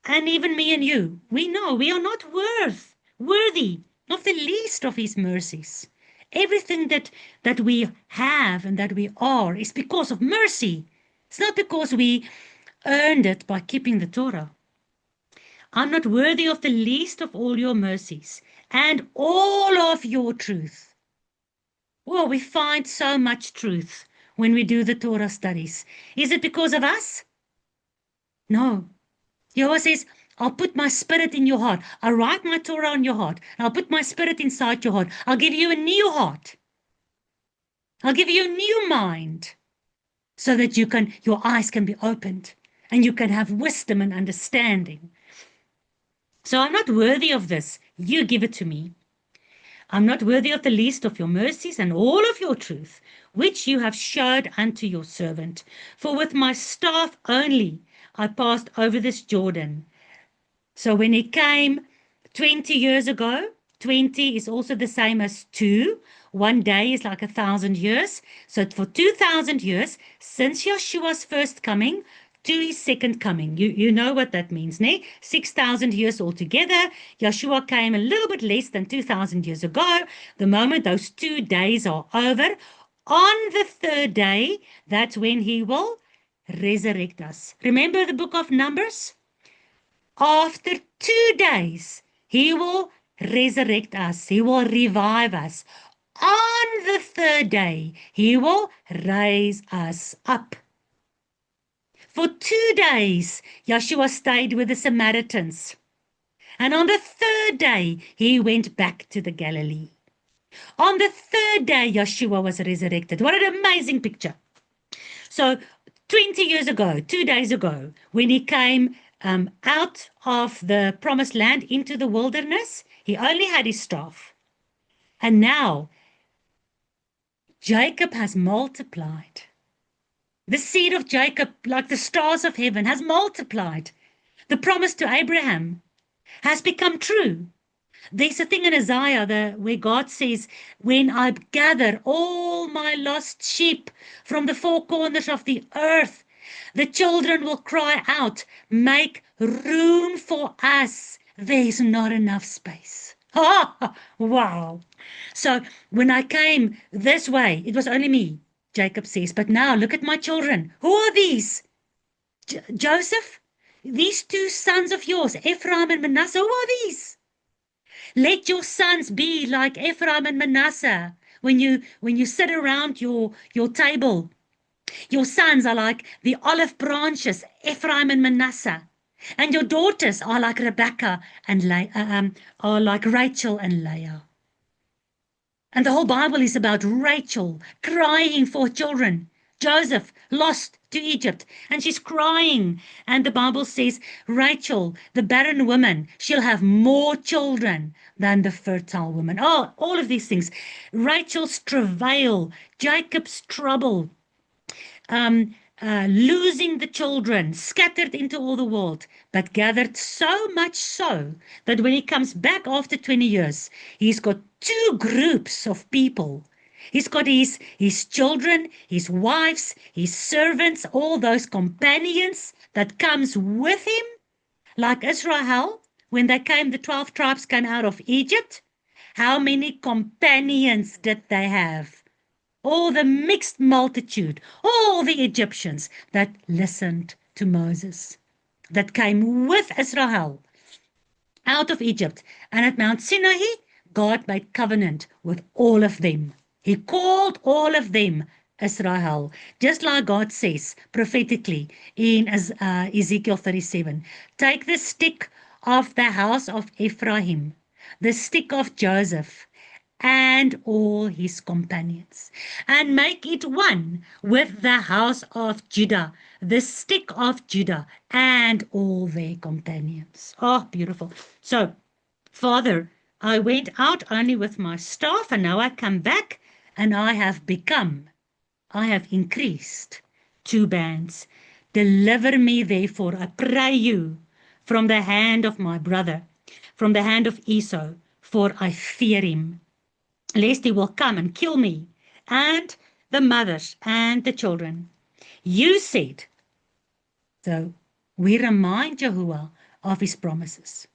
And even me and you, we know we are not worthy of the least of his mercies. Everything that we have and that we are is because of mercy. It's not because we earned it by keeping the Torah. I'm not worthy of the least of all your mercies and all of your truth. Well, we find so much truth when we do the Torah studies. Is it because of us? No. Yahweh says, I'll put my spirit in your heart. I'll write my Torah on your heart. I'll put my spirit inside your heart. I'll give you a new heart. I'll give you a new mind so that your eyes can be opened and you can have wisdom and understanding. So I'm not worthy of this. You give it to me. I'm not worthy of the least of your mercies and all of your truth, which you have showed unto your servant. For with my staff only I passed over this Jordan. So when he came 20 years ago, 20 is also the same as 2. 1 day is like 1,000 years. So for 2,000 years, since Yeshua's first coming to his second coming, you know what that means, ne? 6,000 years altogether. Yeshua came a little bit less than 2,000 years ago. The moment those 2 days are over, on the 3rd day, that's when he will resurrect us. Remember the book of Numbers? After 2 days, he will resurrect us. He will revive us. On the 3rd day, he will raise us up. For 2 days, Yeshua stayed with the Samaritans. And on the 3rd day, he went back to the Galilee. On the 3rd day, Yeshua was resurrected. What an amazing picture. So 20 years ago, 2 days ago, when he came out of the promised land into the wilderness, he only had his staff. And now, Jacob has multiplied. The seed of Jacob, like the stars of heaven, has multiplied. The promise to Abraham has become true. There's a thing in Isaiah where God says, when I gather all my lost sheep from the 4 corners of the earth, the children will cry out, make room for us. There's not enough space. Oh, wow. So when I came this way, it was only me, Jacob says, but now look at my children. Who are these? Joseph? These 2 sons of yours, Ephraim and Manasseh, who are these? Let your sons be like Ephraim and Manasseh. When you sit around your table, your sons are like the olive branches, Ephraim and Manasseh. And your daughters are like Rebecca and are like Rachel and Leah. And the whole Bible is about Rachel crying for children. Joseph lost to Egypt, and she's crying. And the Bible says, Rachel, the barren woman, she'll have more children than the fertile woman. Oh, all of these things. Rachel's travail, Jacob's trouble, losing the children, scattered into all the world, but gathered so much so that when he comes back after 20 years, he's got two groups of people. He's got his children, his wives, his servants, all those companions that comes with him, like Israel, when they came, the 12 tribes came out of Egypt. How many companions did they have? All the mixed multitude, all the Egyptians that listened to Moses, that came with Israel out of Egypt. And at Mount Sinai, God made covenant with all of them. He called all of them Israel, just like God says prophetically in Ezekiel 37. Take the stick of the house of Ephraim, the stick of Joseph, and all his companions, and make it one with the house of Judah, the stick of Judah, and all their companions. Oh, beautiful. So, Father, I went out only with my staff, and now I come back, and I have increased 2 bands. Deliver me, therefore, I pray you, from the hand of my brother, from the hand of Esau, for I fear him, lest he will come and kill me, and the mothers and the children. You said, so we remind Yahuwah of his promises.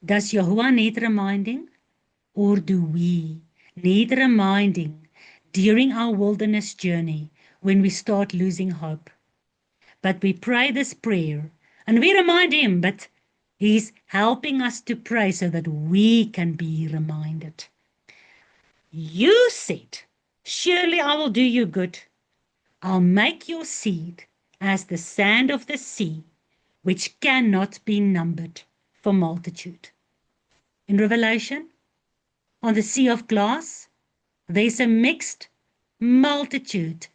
Does Yahuwah need reminding, or do we need reminding during our wilderness journey when we start losing hope? But we pray this prayer, and we remind him, but he's helping us to pray so that we can be reminded. You said, surely I will do you good. I'll make your seed as the sand of the sea, which cannot be numbered for multitude. In Revelation, on the sea of glass, there's a mixed multitude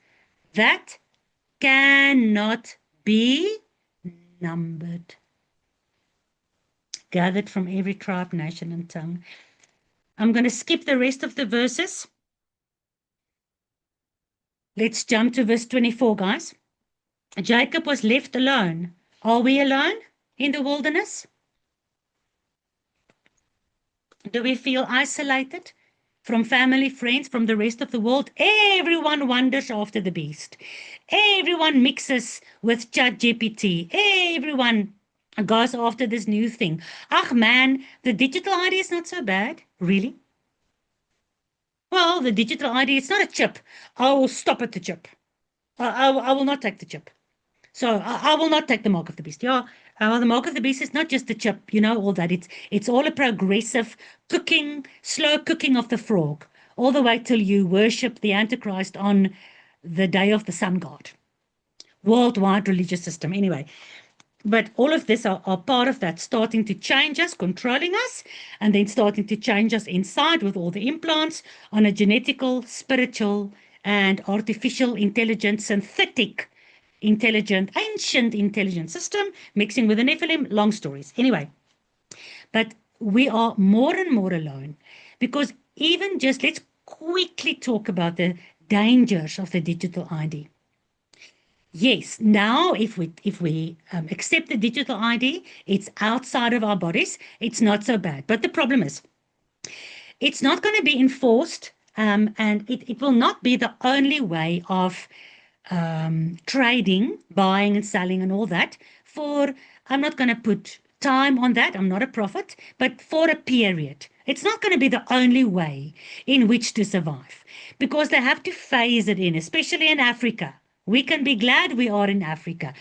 that cannot be numbered, gathered from every tribe, nation, and tongue. I'm going to skip the rest of the verses. Let's jump to verse 24, guys. Jacob was left alone. Are we alone in the wilderness? Do we feel isolated from family, friends, from the rest of the world? Everyone wanders after the beast. Everyone mixes with ChatGPT. Everyone goes after this new thing. Ach man, the digital ID is not so bad. Really? Well, the digital ID, it's not a chip. I will stop at the chip. I will not take the chip. So I will not take the mark of the beast. Yeah, the mark of the beast is not just the chip, all that. It's all a progressive cooking, slow cooking of the frog, all the way till you worship the Antichrist on the day of the sun god. Worldwide religious system, anyway. But all of this are part of that, starting to change us, controlling us, and then starting to change us inside with all the implants on a genetical, spiritual, and artificial intelligence, synthetic intelligent, ancient intelligent system, mixing with the Nephilim, long stories. Anyway, but we are more and more alone, because even just, let's quickly talk about the dangers of the digital ID. Yes, now if we accept the digital ID, it's outside of our bodies, it's not so bad. But the problem is, it's not going to be enforced, and it will not be the only way of trading, buying and selling and all that I'm not going to put time on that, I'm not a prophet, but for a period. It's not going to be the only way in which to survive, because they have to phase it in, especially in Africa. We can be glad we are in Africa,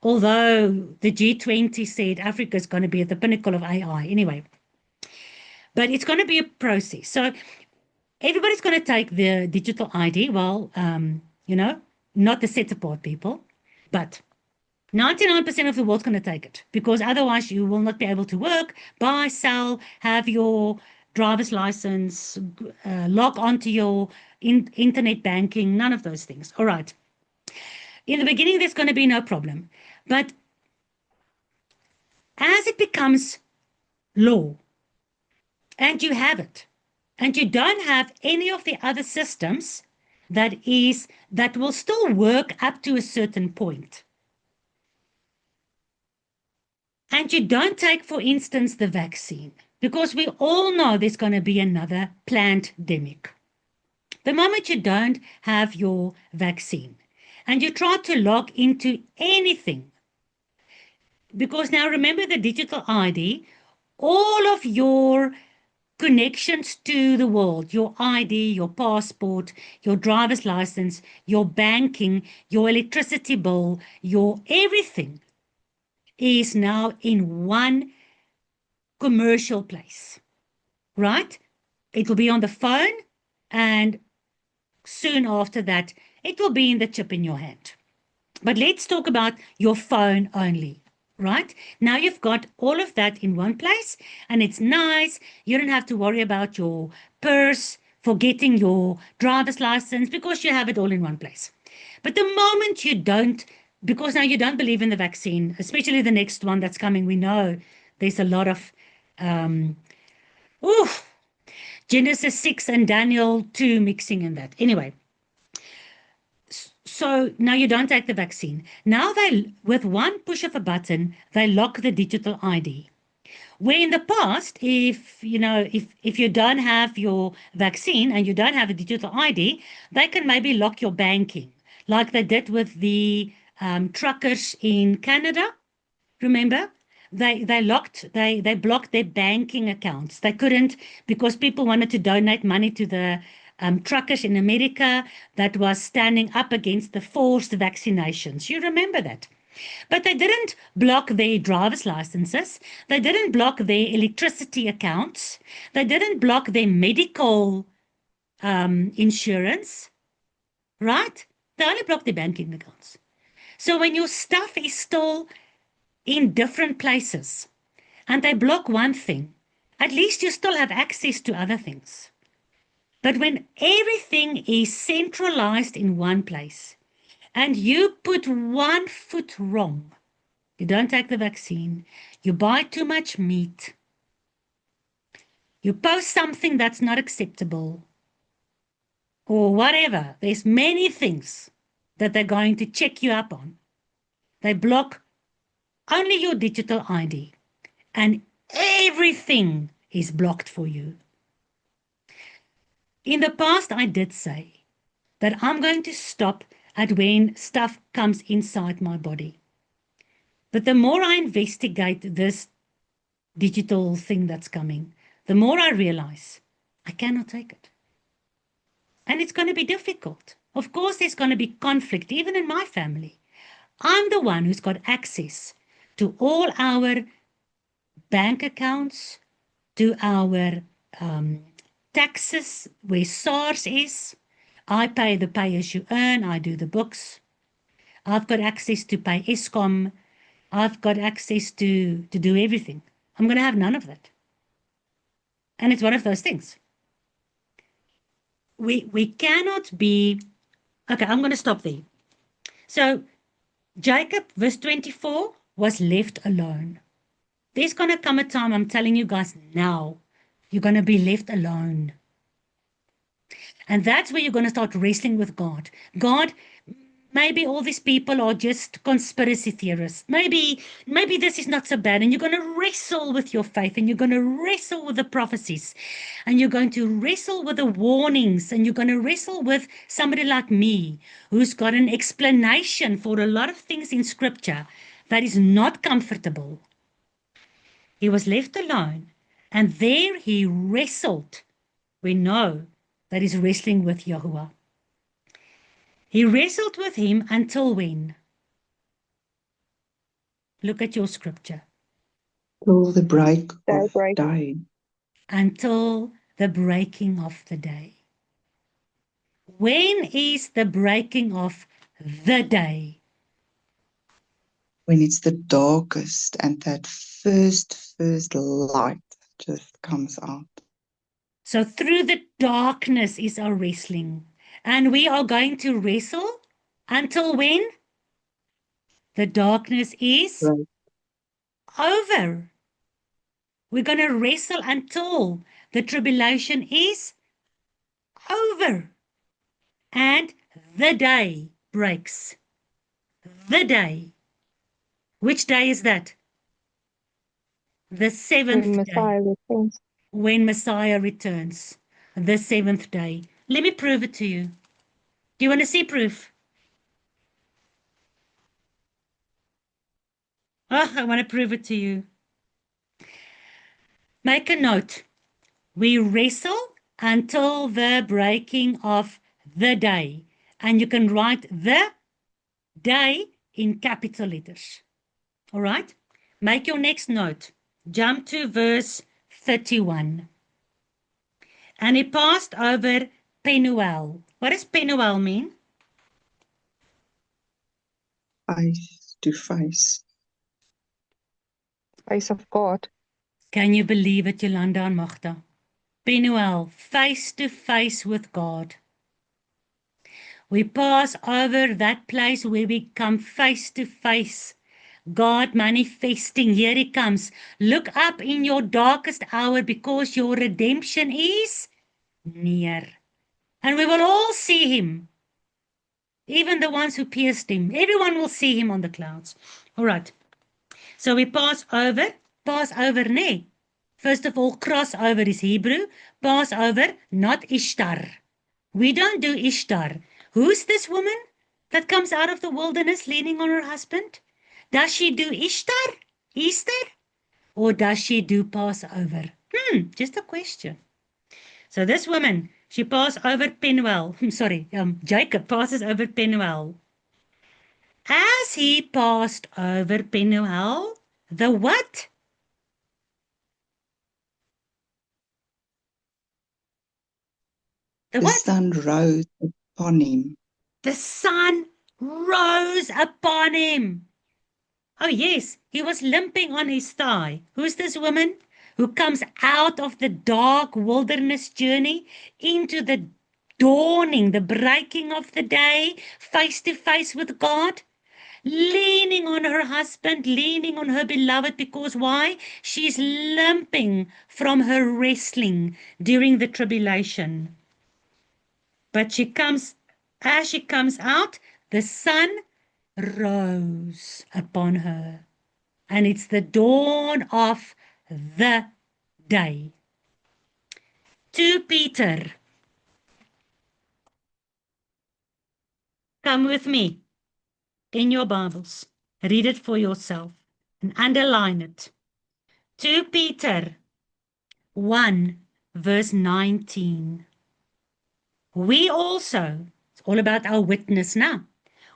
although the G20 said Africa is going to be at the pinnacle of AI. Anyway, but it's going to be a process. So everybody's going to take the digital ID. Well, not the set-apart people, but 99% of the world's going to take it, because otherwise you will not be able to work, buy, sell, have your driver's license, log onto your internet banking, none of those things. All right. In the beginning, there's going to be no problem. But as it becomes law, and you have it, and you don't have any of the other systems that will still work up to a certain point, and you don't take, for instance, the vaccine, because we all know there's going to be another pandemic. The moment you don't have your vaccine and you try to log into anything, because now remember the digital ID, all of your connections to the world, your ID, your passport, your driver's license, your banking, your electricity bill, your everything is now in one commercial place, right? It will be on the phone, and soon after that, it will be in the chip in your hand. But let's talk about your phone only, right? Now you've got all of that in one place, and it's nice. You don't have to worry about your purse, forgetting your driver's license, because you have it all in one place. But the moment you don't, because now you don't believe in the vaccine, especially the next one that's coming, we know there's a lot of Genesis 6 and Daniel 2 mixing in that. Anyway, so now you don't take the vaccine. Now with one push of a button, they lock the digital ID. Where in the past, if you don't have your vaccine and you don't have a digital ID, they can maybe lock your banking, like they did with the truckers in Canada. Remember? They blocked their banking accounts. They couldn't, because people wanted to donate money to the truckers in America that was standing up against the forced vaccinations. You remember that? But they didn't block their driver's licenses. They didn't block their electricity accounts. They didn't block their medical insurance, right? They only blocked their banking accounts. So when your stuff is still in different places and they block one thing, at least you still have access to other things. But when everything is centralized in one place and you put one foot wrong, you don't take the vaccine, you buy too much meat, you post something that's not acceptable, or whatever, there's many things that they're going to check you up on. They block only your digital ID, and everything is blocked for you. In the past, I did say that I'm going to stop at when stuff comes inside my body. But the more I investigate this digital thing that's coming, the more I realize I cannot take it. And it's going to be difficult. Of course, there's going to be conflict, even in my family. I'm the one who's got access to all our bank accounts, to our taxes, where SARS is. I pay the pay as you earn. I do the books. I've got access to pay Eskom. I've got access to do everything. I'm going to have none of that. And it's one of those things. We cannot be... Okay, I'm going to stop there. So Jacob, verse 24, was left alone. There's going to come a time, I'm telling you guys now, you're going to be left alone. And that's where you're going to start wrestling with God. God, maybe all these people are just conspiracy theorists. Maybe this is not so bad. And you're going to wrestle with your faith, and you're going to wrestle with the prophecies, and you're going to wrestle with the warnings, and you're going to wrestle with somebody like me who's got an explanation for a lot of things in Scripture that is not comfortable. He was left alone, and there he wrestled. We know that he's wrestling with Yahuwah. He wrestled with him until when? Look at your scripture. Till the break of Daybreak. day. Until the breaking of the day. When is the breaking of the day? when it's the darkest and that first light just comes out. So through the darkness is our wrestling. And we are going to wrestle until when? The darkness is Right. over. We're going to wrestle until the tribulation is over. And the day breaks. The day. Which day is that? The seventh When day. Messiah returns. When Messiah returns. The seventh day. Let me prove it to you. Do you want to see proof? Oh, I want to prove it to you. Make a note. We wrestle until the breaking of the day. And you can write the day in capital letters. All right? Make your next note. Jump to verse 31. And he passed over Penuel. What does Penuel mean? Face to face. Face of God. Can you believe it, Yolanda and Magda? Penuel, face to face with God. We pass over that place where we come face to face. God manifesting, here he comes. Look up in your darkest hour because your redemption is near. And we will all see him. Even the ones who pierced him. Everyone will see him on the clouds. All right. So we pass over, nee. First of all, crossover is Hebrew. Passover, not Ishtar. We don't do Ishtar. Who's this woman that comes out of the wilderness leaning on her husband? Does she do Ishtar, Easter, or does she do Passover? Just a question. So this woman, she passed over Penuel. Jacob passes over Penuel. As he passed over Penuel, the what? The The what? sun rose upon him. The sun rose upon him. Oh yes, he was limping on his thigh. Who's this woman who comes out of the dark wilderness journey into the dawning, the breaking of the day, face to face with God? Leaning on her husband, leaning on her beloved, because why? She's limping from her wrestling during the tribulation. But as she comes out, the sun rose upon her. And it's the dawn of the day. 2 Peter. Come with me in your Bibles. Read it for yourself and underline it. 2 Peter 1 verse 19. We also, it's all about our witness now.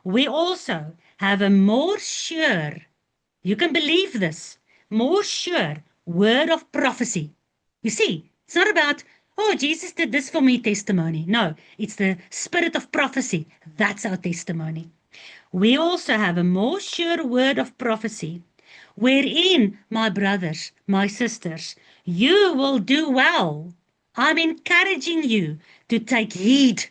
We also have a more sure, you can believe this, more sure word of prophecy. You see, it's not about, oh, Jesus did this for me testimony. No, it's the spirit of prophecy. That's our testimony. We also have a more sure word of prophecy, wherein, my brothers, my sisters, you will do well. I'm encouraging you to take heed,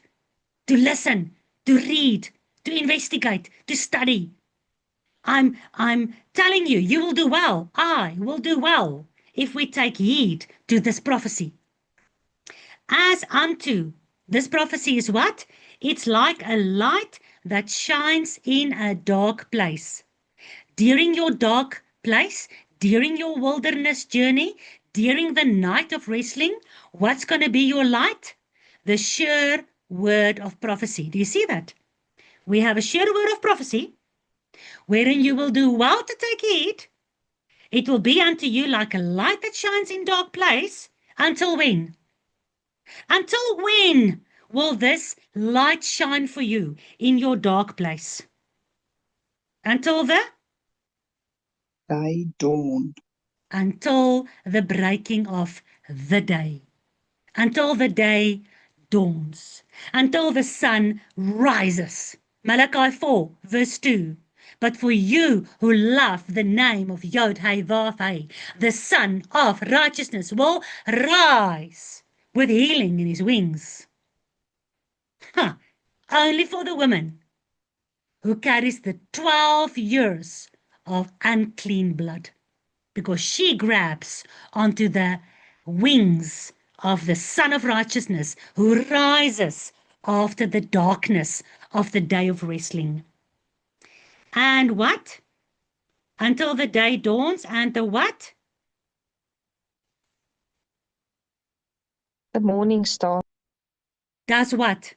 to listen, to read, to investigate, to study. I'm telling you, you will do well. I will do well if we take heed to this prophecy. As unto, this prophecy is what? It's like a light that shines in a dark place. During your dark place, during your wilderness journey, during the night of wrestling, what's going to be your light? The sure word of prophecy. Do you see that? We have a sure word of prophecy, wherein you will do well to take heed. It will be unto you like a light that shines in dark place. Until when? Until when will this light shine for you in your dark place? Until the? Day dawn. Until the breaking of the day. Until the day dawns. Until the sun rises. Malachi 4 verse 2. but for you who love the name of Yod Heh Vav Heh, the Son of Righteousness will rise with healing in his wings. Only for the woman who carries the 12 years of unclean blood, because she grabs onto the wings of the Son of Righteousness who rises after the darkness of the day of wrestling. And what? Until the day dawns, and the what? The morning star. Does what?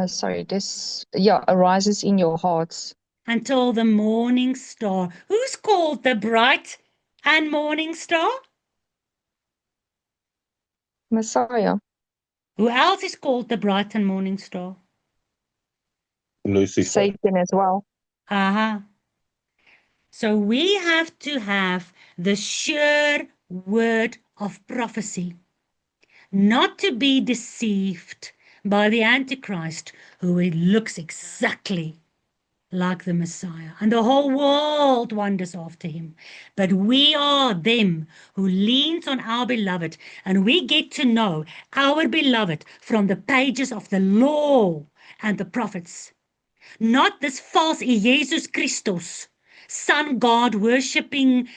Sorry, this, yeah, arises in your hearts. Until the morning star. Who's called the bright and morning star? Messiah. Who else is called the bright and morning star? Lucifer. Satan as well. So we have to have the sure word of prophecy, not to be deceived by the Antichrist, who looks exactly like the Messiah, and the whole world wonders after him. But we are them who leans on our beloved, and we get to know our beloved from the pages of the law and the prophets. Not this false Jesus Christus, sun god worshipping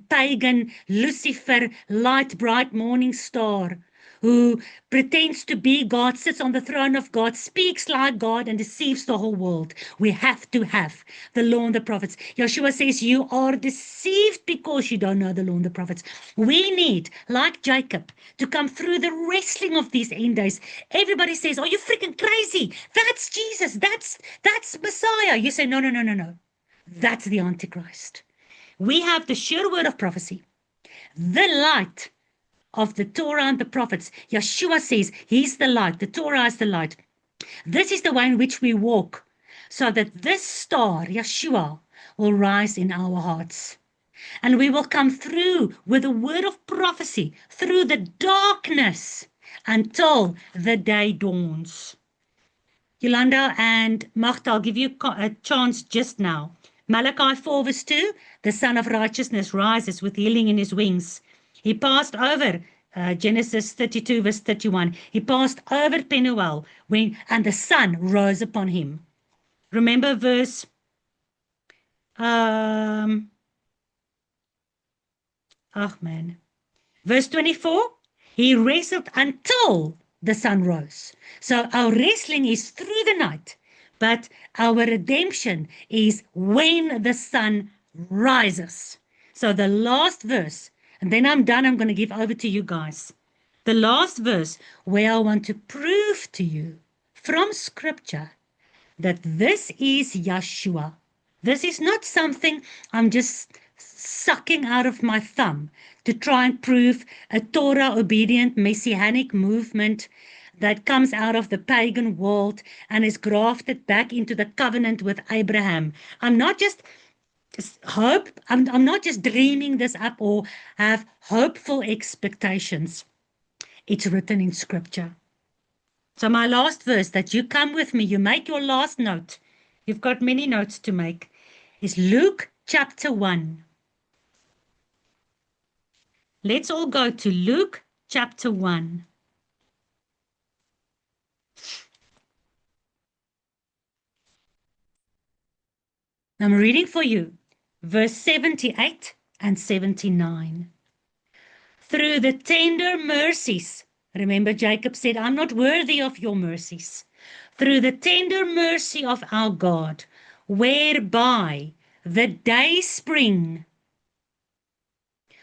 pagan Lucifer, light bright morning star, who pretends to be God, sits on the throne of God, speaks like God, and deceives the whole world. We have to have the law and the prophets. Yeshua says you are deceived because you don't know the law and the prophets. We need, like Jacob, to come through the wrestling of these end days. Everybody says, are you freaking crazy? That's Jesus. That's Messiah. You say, no. That's the Antichrist. We have the sure word of prophecy, the light of the Torah and the prophets. Yeshua says he's the light. The Torah is the light. This is the way in which we walk, so that this star, Yeshua, will rise in our hearts. And we will come through with a word of prophecy through the darkness until the day dawns. Yolanda and Magda, I'll give you a chance just now. Malachi 4 verse 2, the Son of Righteousness rises with healing in his wings. He passed over Genesis 32 verse 31. He passed over Penuel and the sun rose upon him. Remember verse verse 24, he wrestled until the sun rose. So our wrestling is through the night, but our redemption is when the sun rises. So the last verse, and then I'm done, I'm going to give over to you guys. The last verse where I want to prove to you from scripture that this is Yeshua. This is not something I'm just sucking out of my thumb to try and prove a Torah-obedient messianic movement that comes out of the pagan world and is grafted back into the covenant with Abraham. I'm not just I'm not just dreaming this up or have hopeful expectations. It's written in scripture. So my last verse, that you come with me, you make your last note. You've got many notes to make. Is Luke chapter 1. Let's all go to Luke chapter 1. I'm reading for you verse 78 and 79. Through the tender mercies, remember Jacob said, I'm not worthy of your mercies. Through the tender mercy of our God, whereby the day spring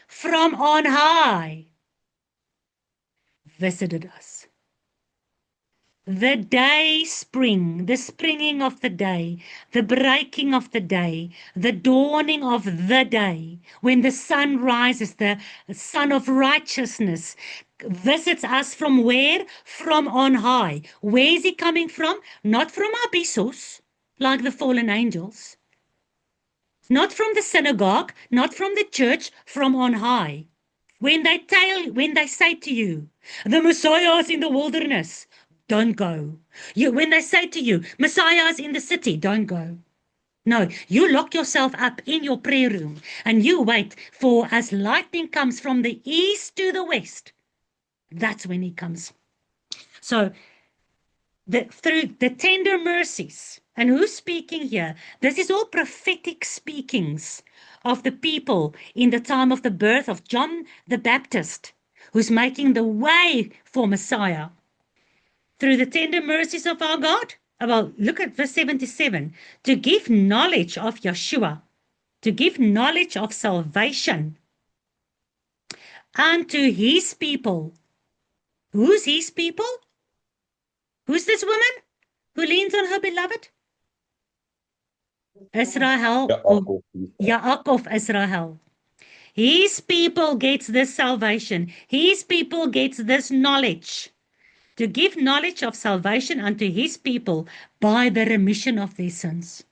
from on high visited us. The day spring, the springing of the day, the breaking of the day, the dawning of the day, when the sun rises, the Son of Righteousness visits us from where? From on high. Where is he coming from? Not from abyssos, like the fallen angels. Not from the synagogue, not from the church, from on high. When they say to you, the Messiah is in the wilderness, don't go. When they say to you, Messiah is in the city, don't go. No, you lock yourself up in your prayer room and you wait for as lightning comes from the east to the west. That's when he comes. So through the tender mercies, and who's speaking here? This is all prophetic speakings of the people in the time of the birth of John the Baptist, who's making the way for Messiah. Through the tender mercies of our God. Well, look at verse 77. To give knowledge of Yeshua, to give knowledge of salvation unto his people. Who's his people? Who's this woman who leans on her beloved? Israel, Yaakov Israel. His people gets this salvation. His people gets this knowledge. To give knowledge of salvation unto his people by the remission of their sins.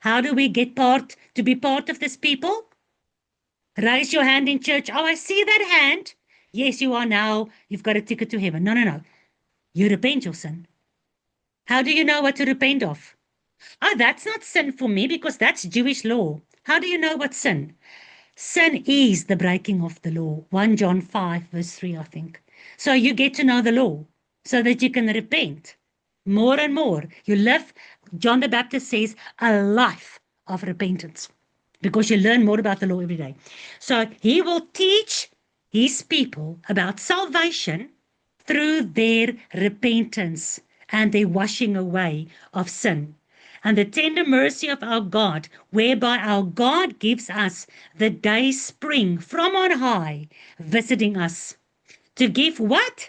How do we get to be part of this people? Raise your hand in church. Oh, I see that hand. Yes, you are now. You've got a ticket to heaven. No. You repent your sin. How do you know what to repent of? Oh, that's not sin for me because that's Jewish law. How do you know what's sin? Sin is the breaking of the law. 1 John 5 verse 3, I think. So you get to know the law so that you can repent more and more. You live, John the Baptist says, a life of repentance because you learn more about the law every day. So he will teach his people about salvation through their repentance and their washing away of sin. And the tender mercy of our God, whereby our God gives us the day spring from on high, visiting us. To give what?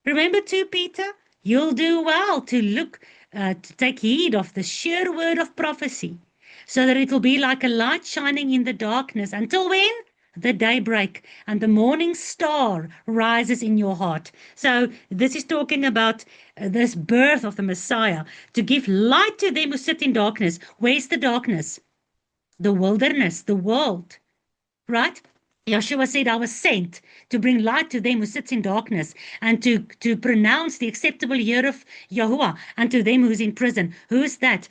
Remember 2 Peter? You'll do well to look, to take heed of the sure word of prophecy, so that it will be like a light shining in the darkness. Until when? The daybreak and the morning star rises in your heart. So this is talking about this birth of the Messiah, to give light to them who sit in darkness. Where's the darkness? The wilderness, the world, right? Yeshua said, I was sent to bring light to them who sits in darkness and to pronounce the acceptable year of Yahuwah unto them who's in prison. Who's that?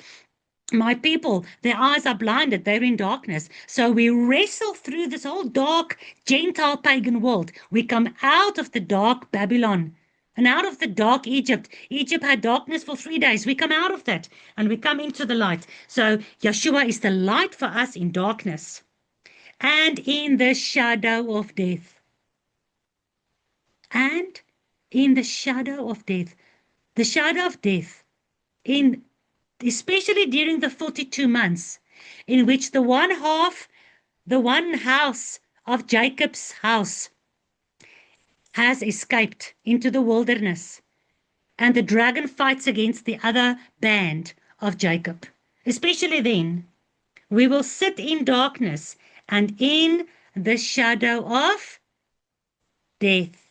My people, their eyes are blinded, they're in darkness. So we wrestle through this whole dark, Gentile pagan world. We come out of the dark Babylon and out of the dark Egypt. Egypt had darkness for 3 days. We come out of that and we come into the light. So Yeshua is the light for us in darkness and in the shadow of death. And in the shadow of death. The shadow of death especially during the 42 months in which the one house of Jacob's house has escaped into the wilderness, and the dragon fights against the other band of Jacob. Especially then, we will sit in darkness and in the shadow of death.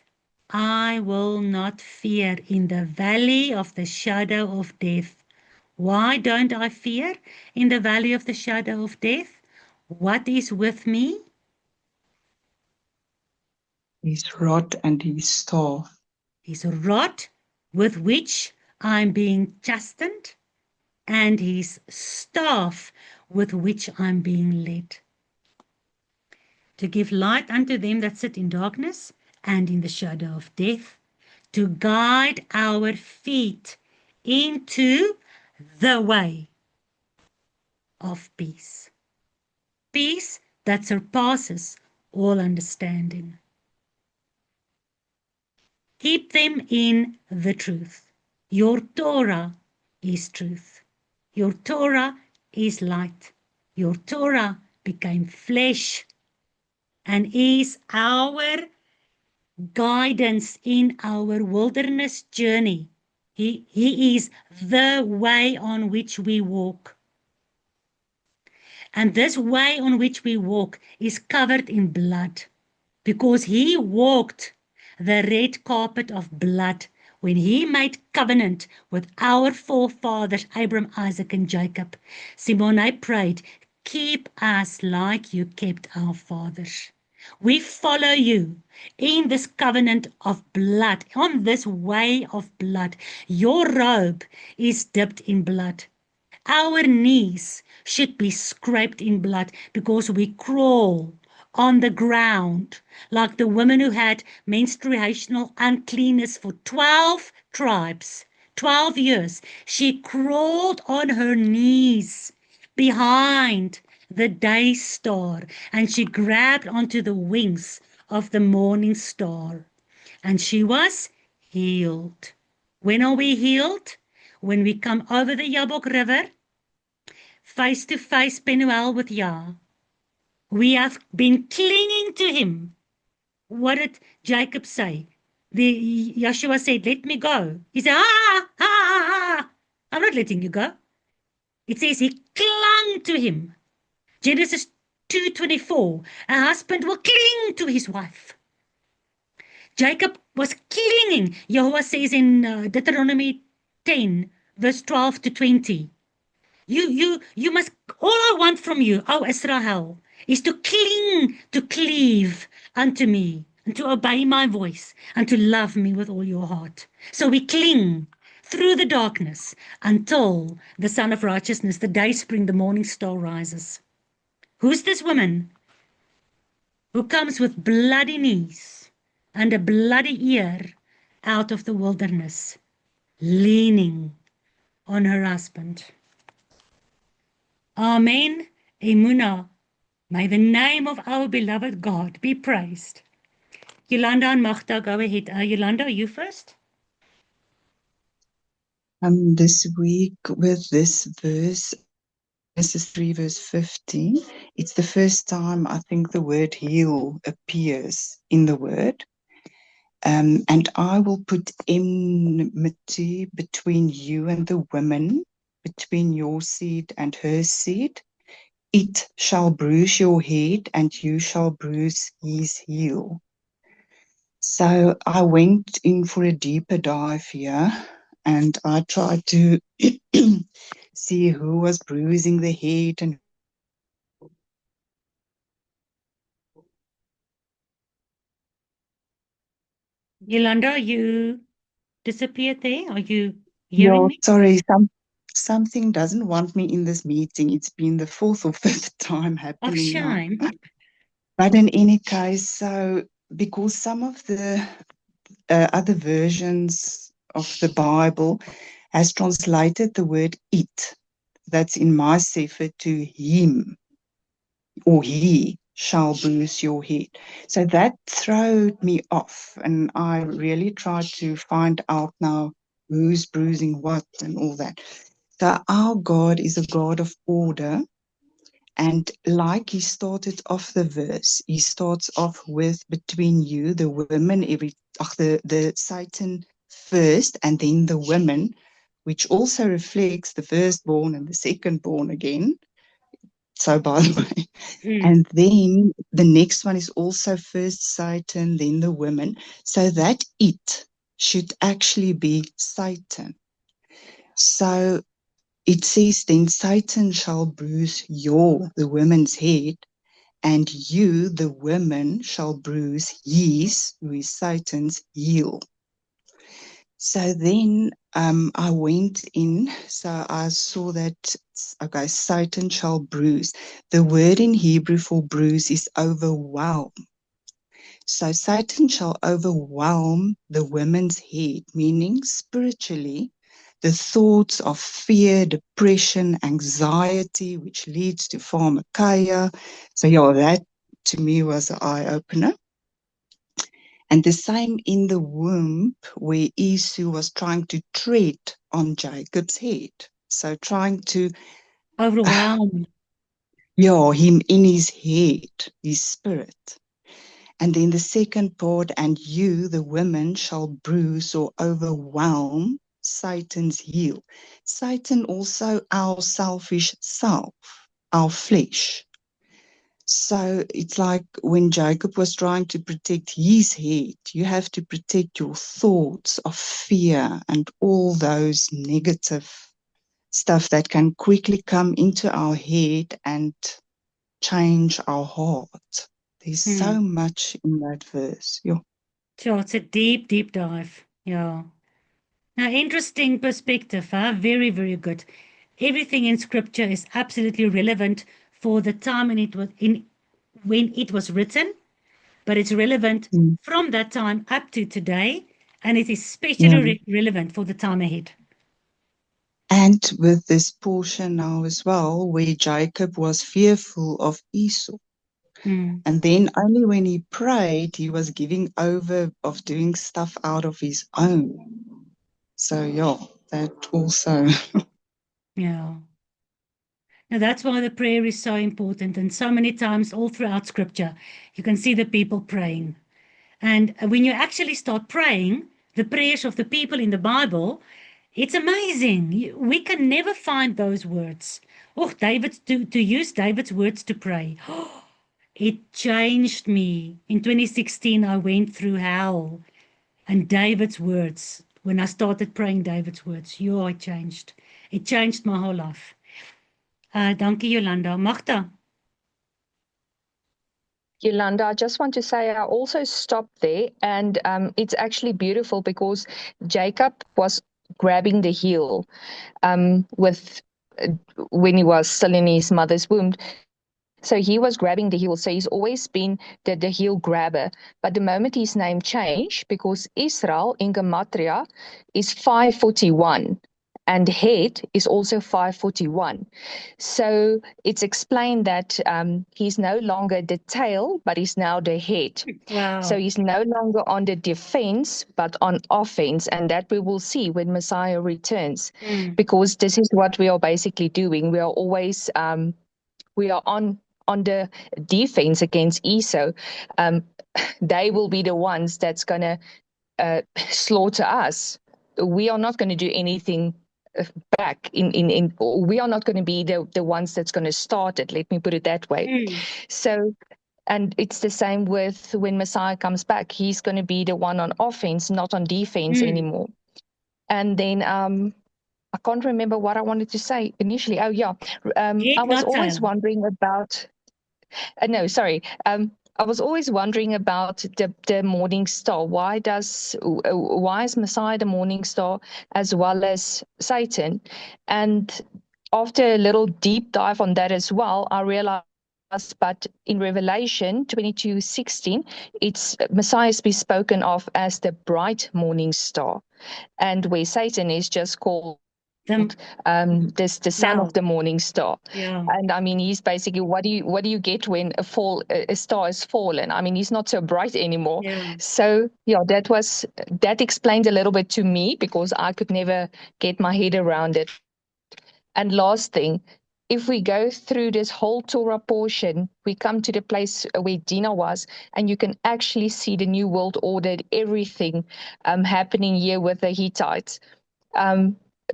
I will not fear in the valley of the shadow of death. Why don't I fear in the valley of the shadow of death? What is with me? His rod and his staff. His rod with which I'm being chastened, and his staff with which I'm being led. To give light unto them that sit in darkness and in the shadow of death, to guide our feet into the way of peace. Peace that surpasses all understanding. Keep them in the truth. Your Torah is truth. Your Torah is light. Your Torah became flesh and is our guidance in our wilderness journey. He is the way on which we walk. And this way on which we walk is covered in blood, because he walked the red carpet of blood when he made covenant with our forefathers, Abraham, Isaac, and Jacob. Simone prayed, keep us like you kept our fathers. We follow you in this covenant of blood, on this way of blood. Your robe is dipped in blood. Our knees should be scraped in blood because we crawl on the ground like the woman who had menstruational uncleanness for 12 tribes, 12 years. She crawled on her knees behind the day star and she grabbed onto the wings of the morning star and she was healed. When are we healed? When we come over the Jabbok River, face to face, Penuel, with Yah. We have been clinging to him. What did Jacob say? Joshua said, let me go. He said, I'm not letting you go. It says he clung to him. Genesis 2:24, a husband will cling to his wife. Jacob was clinging. Yahweh says in Deuteronomy 10, verse 12 to 20, you must, all I want from you, O Israel, is to cling, to cleave unto me, and to obey my voice, and to love me with all your heart. So we cling through the darkness until the Son of Righteousness, the day spring, the morning star rises. Who's this woman who comes with bloody knees and a bloody ear out of the wilderness, leaning on her husband? Amen. Emunah. May the name of our beloved God be praised. Yolanda and Magda, go ahead. Yolanda, you first. This week with this verse, Genesis 3 verse 15, it's the first time I think the word heal appears in the word. And I will put enmity between you and the women, between your seed and her seed. It shall bruise your head, and you shall bruise his heel. So I went in for a deeper dive here, and I tried to see who was bruising the head and Yolanda, you disappeared there. Are you hearing me? sorry, something doesn't want me in this meeting. It's been the fourth or fifth time happening now. Shame. But in any case, so because some of the other versions of the Bible has translated the word it, that's in my sefer, to him or he shall bruise your head. So that threw me off, and I really tried to find out now who's bruising what and all that. So our God is a God of order. And like he started off the verse, he starts off with between you, the women, the Satan first, and then the women, which also reflects the firstborn and the secondborn again. So by the way, and then the next one is also first Satan, then the women. So that it should actually be Satan. So it says, then Satan shall bruise the woman's head, and you, the women, shall bruise his, who is Satan's, heel. So then I went in, so I saw that, okay, Satan shall bruise. The word in Hebrew for bruise is overwhelm. So Satan shall overwhelm the woman's head, meaning spiritually, the thoughts of fear, depression, anxiety, which leads to pharmakeia. So yeah, that to me was an eye-opener. And the same in the womb, where Esau was trying to tread on Jacob's head. So trying to overwhelm him in his head, his spirit. And then the second part, and you, the women, shall bruise or overwhelm Satan's heel. Satan also our selfish self, our flesh. So it's like when Jacob was trying to protect his head, you have to protect your thoughts of fear and all those negative stuff that can quickly come into our head and change our heart. There's so much in that verse. Yeah. Sure, it's a deep, deep dive. Yeah. Now, interesting perspective, huh? Very, very good. Everything in scripture is absolutely relevant for the time when it was written, but it's relevant from that time up to today, and it is especially relevant for the time ahead. And with this portion now as well, where Jacob was fearful of Esau. And then only when he prayed, he was giving over of doing stuff out of his own. So yeah, that also. Yeah. Now that's why the prayer is so important. And so many times all throughout scripture, you can see the people praying. And when you actually start praying the prayers of the people in the Bible, it's amazing. We can never find those words. Oh, to use David's words to pray. Oh, it changed me. In 2016, I went through hell. And David's words, when I started praying David's words, it changed. It changed my whole life. Dankie, Yolanda. Magda. Yolanda, I just want to say I also stopped there, and it's actually beautiful because Jacob was grabbing the heel when he was still in his mother's womb. So he was grabbing the heel. So he's always been the heel grabber. But the moment his name changed, because Israel in Gematria is 541. And head is also 541. So it's explained that he's no longer the tail, but he's now the head. Wow. So he's no longer on the defense, but on offense. And that we will see when Messiah returns. Because this is what we are basically doing. We are always, we are on the defense against Esau. They will be the ones that's going to slaughter us. We are not going to do anything back we are not going to be the ones that's going to start it, let me put it that way. So, and it's the same with when Messiah comes back. He's going to be the one on offense, not on defense anymore. And then I can't remember what I wanted to say initially. Oh yeah, I was always wondering about I was always wondering about the morning star. Why is Messiah the morning star as well as Satan? And after a little deep dive on that as well, I realized, but in Revelation 22:16, it's Messiah is spoken of as the bright morning star, and where Satan is just called the son of the morning star. And I mean, he's basically what do you get when a star is fallen? I mean, he's not so bright anymore. So yeah, that explained a little bit to me because I could never get my head around it. And last thing, if we go through this whole Torah portion, we come to the place where Dinah was, and you can actually see the New World Order, everything happening here with the Hittites.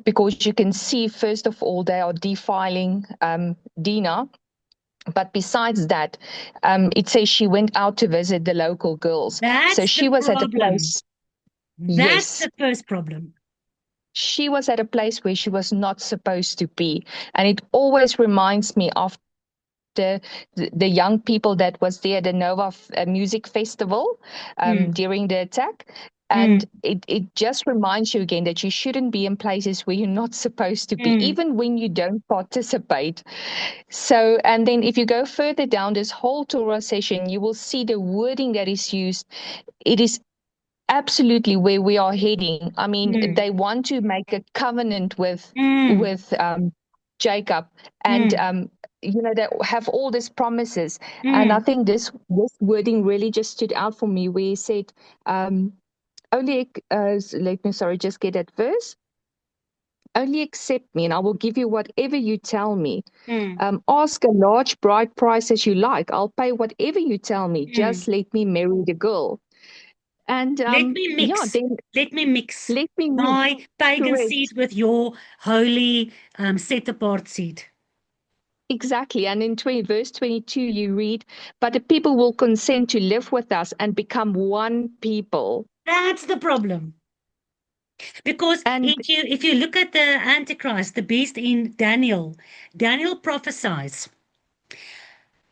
Because you can see, first of all, they are defiling Dinah. But besides that, it says she went out to visit the local girls. So she was at a place. That's the first problem. She was at a place where she was not supposed to be. And it always reminds me of the young people that was there at the Nova Music Festival during the attack. And it just reminds you again that you shouldn't be in places where you're not supposed to be, even when you don't participate. So, and then if you go further down this whole Torah session, you will see the wording that is used. It is absolutely where we are heading. I mean, they want to make a covenant with Jacob, and they have all these promises. And I think this wording really just stood out for me, where he said, just get that verse. Only accept me, and I will give you whatever you tell me. Ask a large bride price as you like. I'll pay whatever you tell me. Just let me marry the girl. And let me mix. Let me mix my pagan seed with your holy set apart seed. Exactly. And in verse 22, you read, but the people will consent to live with us and become one people. That's the problem. Because if you look at the Antichrist, the beast in Daniel prophesies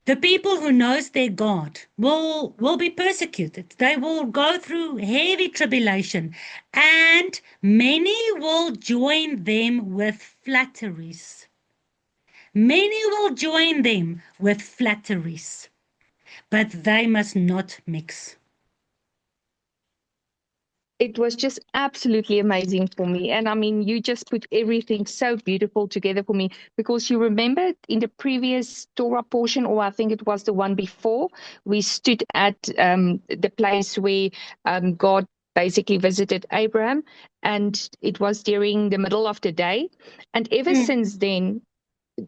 The people who knows their God will be persecuted. They will go through heavy tribulation, and many will join them with flatteries. Many will join them with flatteries, but they must not mix. It was just absolutely amazing for me. And I mean, you just put everything so beautiful together for me, because you remember in the previous Torah portion, or I think it was the one before, we stood at the place where God basically visited Abraham, and it was during the middle of the day. And ever since then,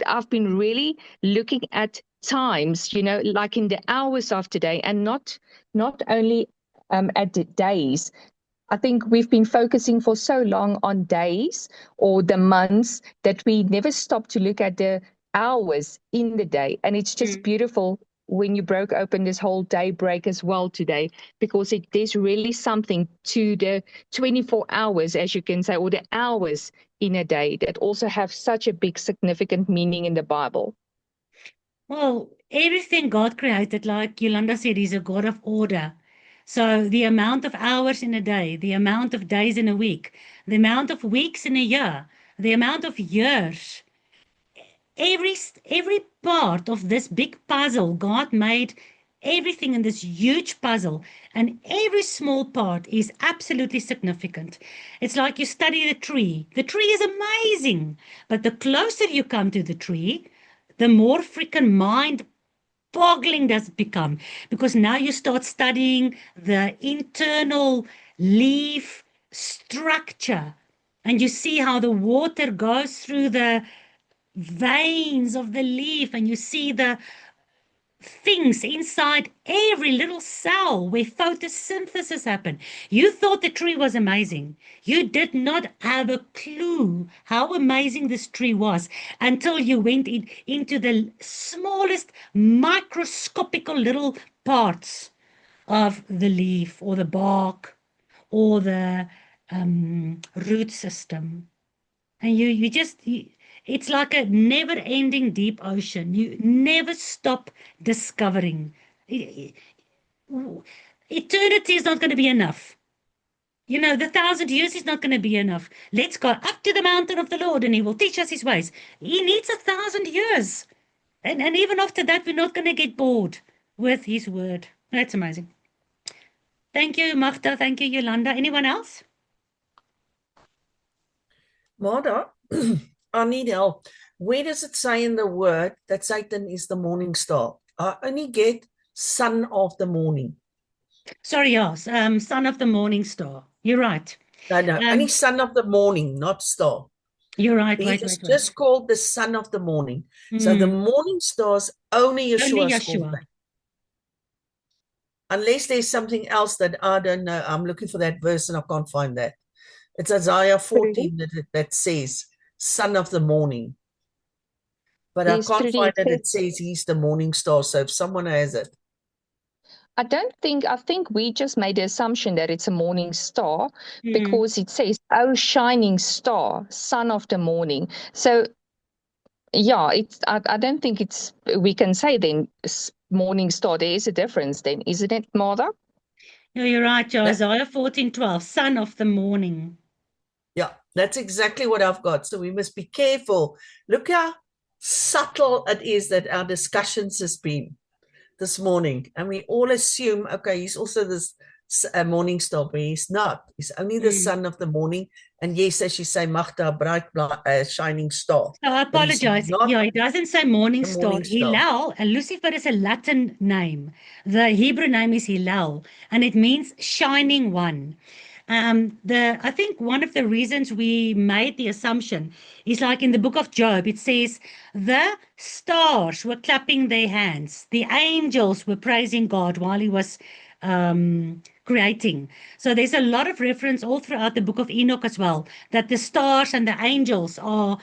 I've been really looking at times, like in the hours of today, and not only at the days. I think we've been focusing for so long on days or the months that we never stop to look at the hours in the day. And it's just beautiful when you broke open this whole day break as well today, because there's really something to the 24 hours, as you can say, or the hours in a day that also have such a big significant meaning in the Bible. Well, everything God created, like Yolanda said, is a God of order. So the amount of hours in a day, the amount of days in a week, the amount of weeks in a year, the amount of years, every part of this big puzzle, God made everything in this huge puzzle, and every small part is absolutely significant. It's like you study the tree. The tree is amazing, but the closer you come to the tree, the more freaking mind-boggling does it become, because now you start studying the internal leaf structure, and you see how the water goes through the veins of the leaf, and you see the things inside every little cell where photosynthesis happened. You thought the tree was amazing. You did not have a clue how amazing this tree was until you went into the smallest microscopical little parts of the leaf or the bark or the root system. And it's like a never-ending deep ocean. You never stop discovering. Eternity is not going to be enough. The 1,000 years is not going to be enough. Let's go up to the mountain of the Lord, and he will teach us his ways. He needs 1,000 years. And even after that, we're not going to get bored with his word. That's amazing. Thank you, Magda. Thank you, Yolanda. Anyone else? Martha, I need help. Where does it say in the word that Satan is the morning star? I only get son of the morning. Sorry, yes, son of the morning star. You're right. No, only son of the morning, not star. You're right. He Wait. is just called the son of the morning. So the morning star's only Yeshua. Unless there's something else that I don't know. I'm looking for that verse and I can't find that. It's Isaiah 14 that says, son of the morning. But I can't find that it says he's the morning star. So if someone has it. I think we just made the assumption that it's a morning star because it says, oh, shining star, son of the morning. So, yeah, I don't think we can say then morning star. There is a difference then, isn't it, Martha? No, you're right, Joe. Isaiah 14:12, son of the morning. Yeah, that's exactly what I've got. So we must be careful. Look how subtle it is that our discussions has been this morning. And we all assume, okay, he's also this morning star, but he's not. He's only the son of the morning. And yes, as you say, Magda, bright, shining star. So I apologize. Yeah, it doesn't say morning star. Hillel, and Lucifer is a Latin name. The Hebrew name is Hillel, and it means shining one. I think one of the reasons we made the assumption is like in the book of Job, it says the stars were clapping their hands. The angels were praising God while he was creating. So there's a lot of reference all throughout the book of Enoch as well, that the stars and the angels are,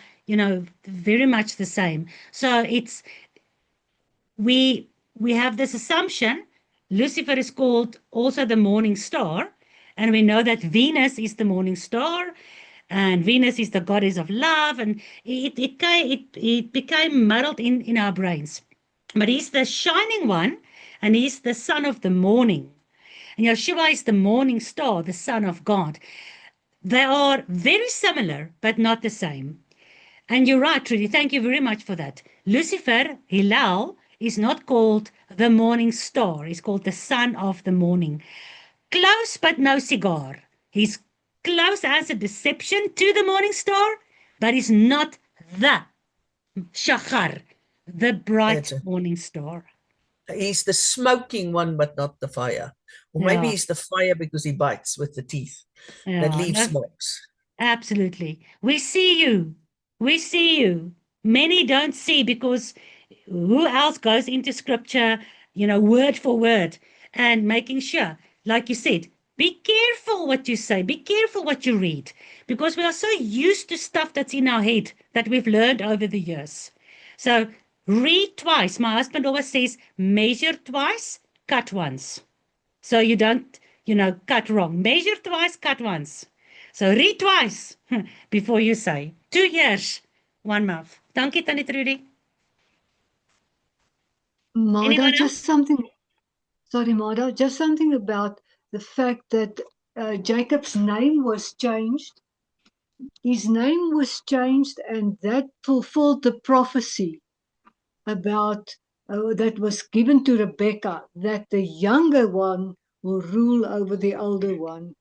very much the same. So we have this assumption, Lucifer is called also the morning star, and we know that Venus is the morning star, and Venus is the goddess of love, and it became muddled in our brains. But he's the shining one, and he's the son of the morning. And Yeshua is the morning star, the son of God. They are very similar, but not the same. And you're right, Trudy. Thank you very much for that. Lucifer, Hillel, is not called the morning star. He's called the son of the morning. Close, but no cigar. He's close as a deception to the morning star, but he's not the shachar, the bright That's it. morning star. He's the smoking one, but not the fire. Or maybe Yeah. he's the fire because he bites with the teeth that Yeah, leaves no, marks. absolutely. We see you. We see you. Many don't see because who else goes into scripture, word for word and making sure, like you said, be careful what you say, be careful what you read, because we are so used to stuff that's in our head that we've learned over the years. So read twice. My husband always says, measure twice, cut once. So you don't, cut wrong. Measure twice, cut once. So read twice before you say. 2 years, 1 month. Dankie, Tannie Trudy. Mada, Anyone just something. Sorry, Mada, just something about the fact that Jacob's name was changed. His name was changed, and that fulfilled the prophecy about that was given to Rebecca, that the younger one will rule over the older one.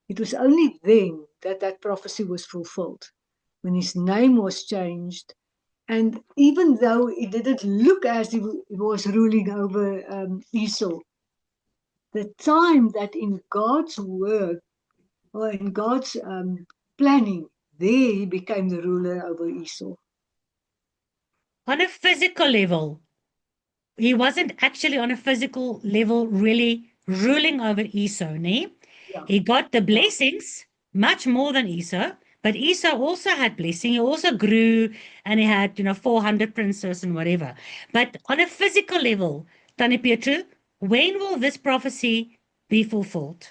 It was only then that that prophecy was fulfilled, when his name was changed. And even though it didn't look as if he was ruling over Esau, the time that in God's work or in God's planning, there he became the ruler over Esau. on a physical level, he wasn't actually on a physical level really ruling over Esau, ne? Yeah. He got the blessings much more than Esau, but Esau also had blessing. He also grew and he had, 400 princes and whatever. But on a physical level, Tannie Pietru, when will this prophecy be fulfilled?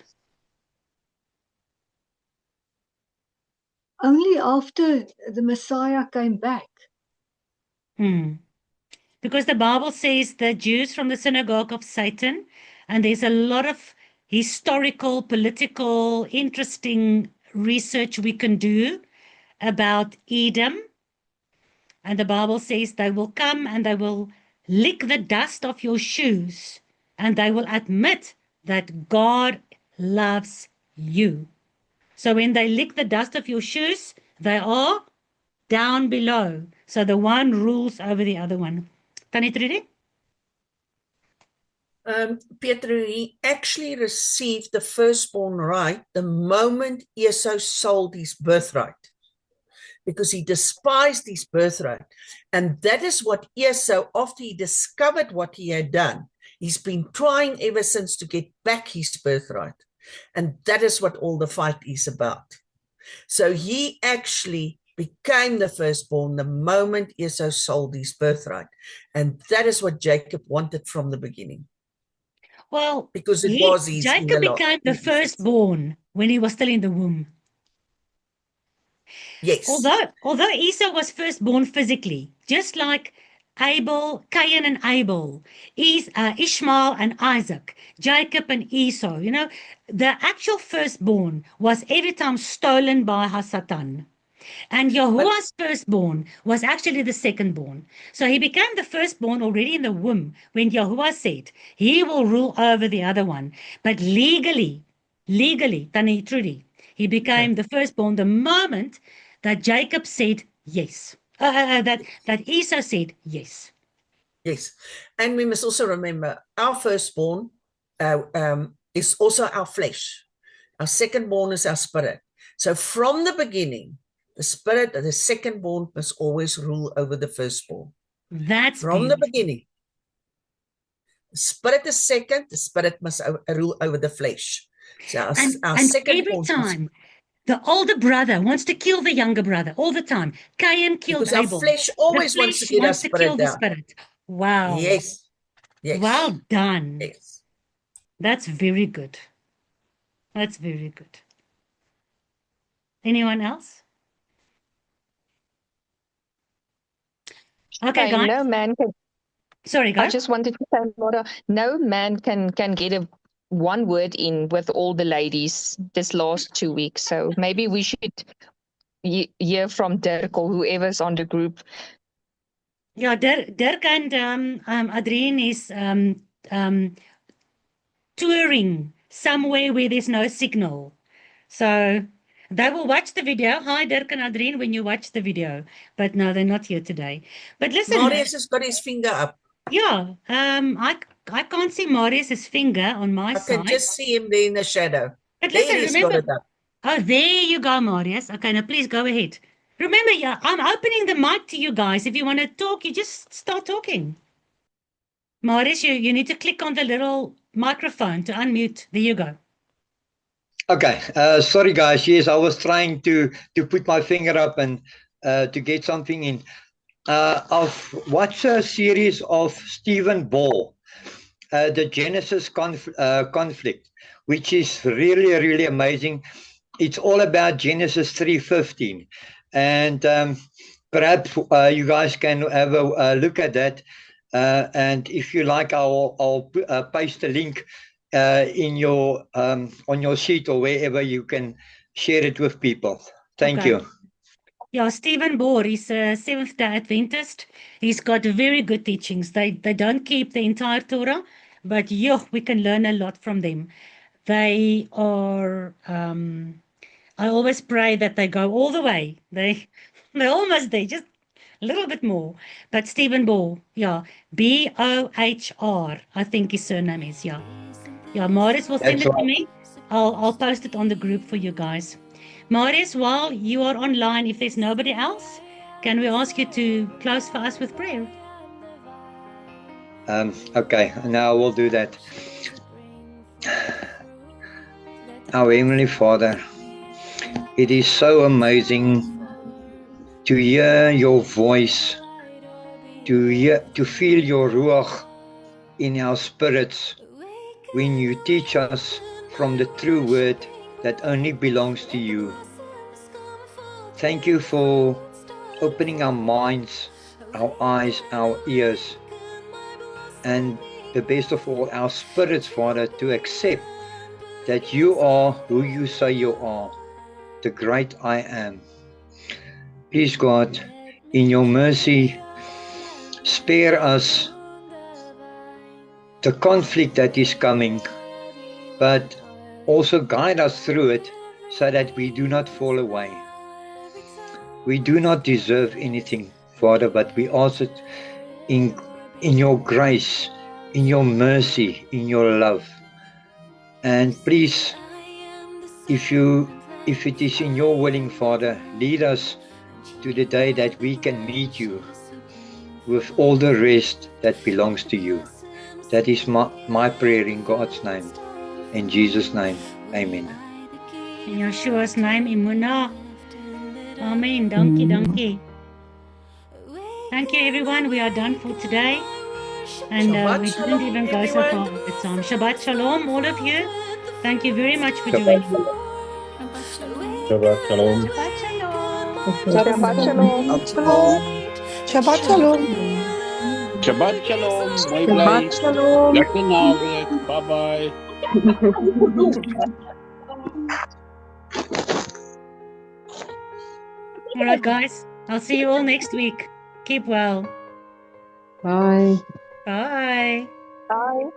Only after the Messiah came back. Because the Bible says the Jews from the synagogue of Satan, and there's a lot of historical, political, interesting research we can do about Edom. And the Bible says they will come and they will lick the dust of your shoes and they will admit that God loves you. So when they lick the dust of your shoes, they are down below. So the one rules over the other one. Tannie Trudy? Peter, he actually received the firstborn right the moment Esau sold his birthright, because he despised his birthright. And that is what Esau, after he discovered what he had done, he's been trying ever since to get back his birthright. And that is what all the fight is about. So he actually became the firstborn the moment Esau sold his birthright. And that is what Jacob wanted from the beginning. Well, because it was his Jacob became the firstborn when he was still in the womb. Yes. Although Esau was firstborn physically, just like Abel, Cain and Abel, Ishmael and Isaac, Jacob and Esau, the actual firstborn was every time stolen by Hasatan. And Yahuwah's firstborn was actually the secondborn. So he became the firstborn already in the womb when Yahuwah said he will rule over the other one. But legally, Tannie Trudy, he became the firstborn the moment that Jacob said yes. That Esau said yes. Yes. And we must also remember our firstborn is also our flesh. Our secondborn is our spirit. So from the beginning, the spirit, the secondborn must always rule over the firstborn. That's from the beginning. The spirit is second, the spirit must rule over the flesh. So our every time the older brother wants to kill the younger brother all the time. Cain killed Abel. Our flesh always wants to get our spirit kill the down. spirit. Wow. Yes. Well done. Yes. That's very good. That's very good. Anyone else? Okay, guys. No man can Sorry, I go. just wanted to say, Laura, no man can get one word in with all the ladies this last 2 weeks. So maybe we should hear from Dirk or whoever's on the group. Yeah, Dirk and Adrien is touring somewhere where there's no signal. So they will watch the video. Hi, Dirk and Adrien, when you watch the video. But no, they're not here today. But listen, Marius has got his finger up. yeah, I can't see Marius's finger on my I side. can just see him there in the shadow. But There listen, he's remember. got it up. Oh, there you go, Marius. Okay, now please go ahead. Remember, yeah, I'm opening the mic to you guys. If you want to talk, you just start talking. Marius, you need to click on the little microphone to unmute. There you go. Okay, sorry guys. Yes, I was trying to put my finger up and to get something in. I've watched a series of Stephen Ball, the Genesis conflict, which is really, really amazing. It's all about Genesis 3:15, and perhaps you guys can have a look at that. And if you like, I'll paste a link in your on your sheet or wherever you can share it with people. Thank Okay. you. Yeah, Stephen Bohr, he's a Seventh-day Adventist. He's got very good teachings. They don't keep the entire Torah, but we can learn a lot from them. They are, I always pray that they go all the way. They're almost there, just a little bit more. But Stephen Bohr, yeah, Bohr, I think his surname is, yeah. Yeah, Marius will send That's it to right. me. I'll post it on the group for you guys. Marius, while you are online, if there's nobody else, can we ask you to close for us with prayer? Okay, now we'll do that. Our Heavenly Father, it is so amazing to hear your voice, to feel your ruach in our spirits when you teach us from the true word that only belongs to you. Thank you for opening our minds, our eyes, our ears, and the best of all, our spirits, Father, to accept that you are who you say you are, the great I am. Please, God, in your mercy, spare us the conflict that is coming, but also guide us through it so that we do not fall away. We do not deserve anything, Father, but we ask it in your grace, in your mercy, in your love. And please, if it is in your willing, Father, lead us to the day that we can meet you with all the rest that belongs to you. That is my prayer in God's name. In Jesus' name, amen. In Yeshua's name, Imuna. Amen. Donkey, donkey. Thank you, everyone. We are done for today. And we didn't even go so far at the time. Shabbat Shalom, all of you. Thank you very much for joining. Shabbat Shalom. Shabbat Shalom. Shabbat Shalom. Shabbat Shalom. Shabbat Shalom. Bye-bye. Shalom. Lekker naweek. Bye-bye. All right, guys. I'll see you all next week. Keep well. Bye. Bye. Bye.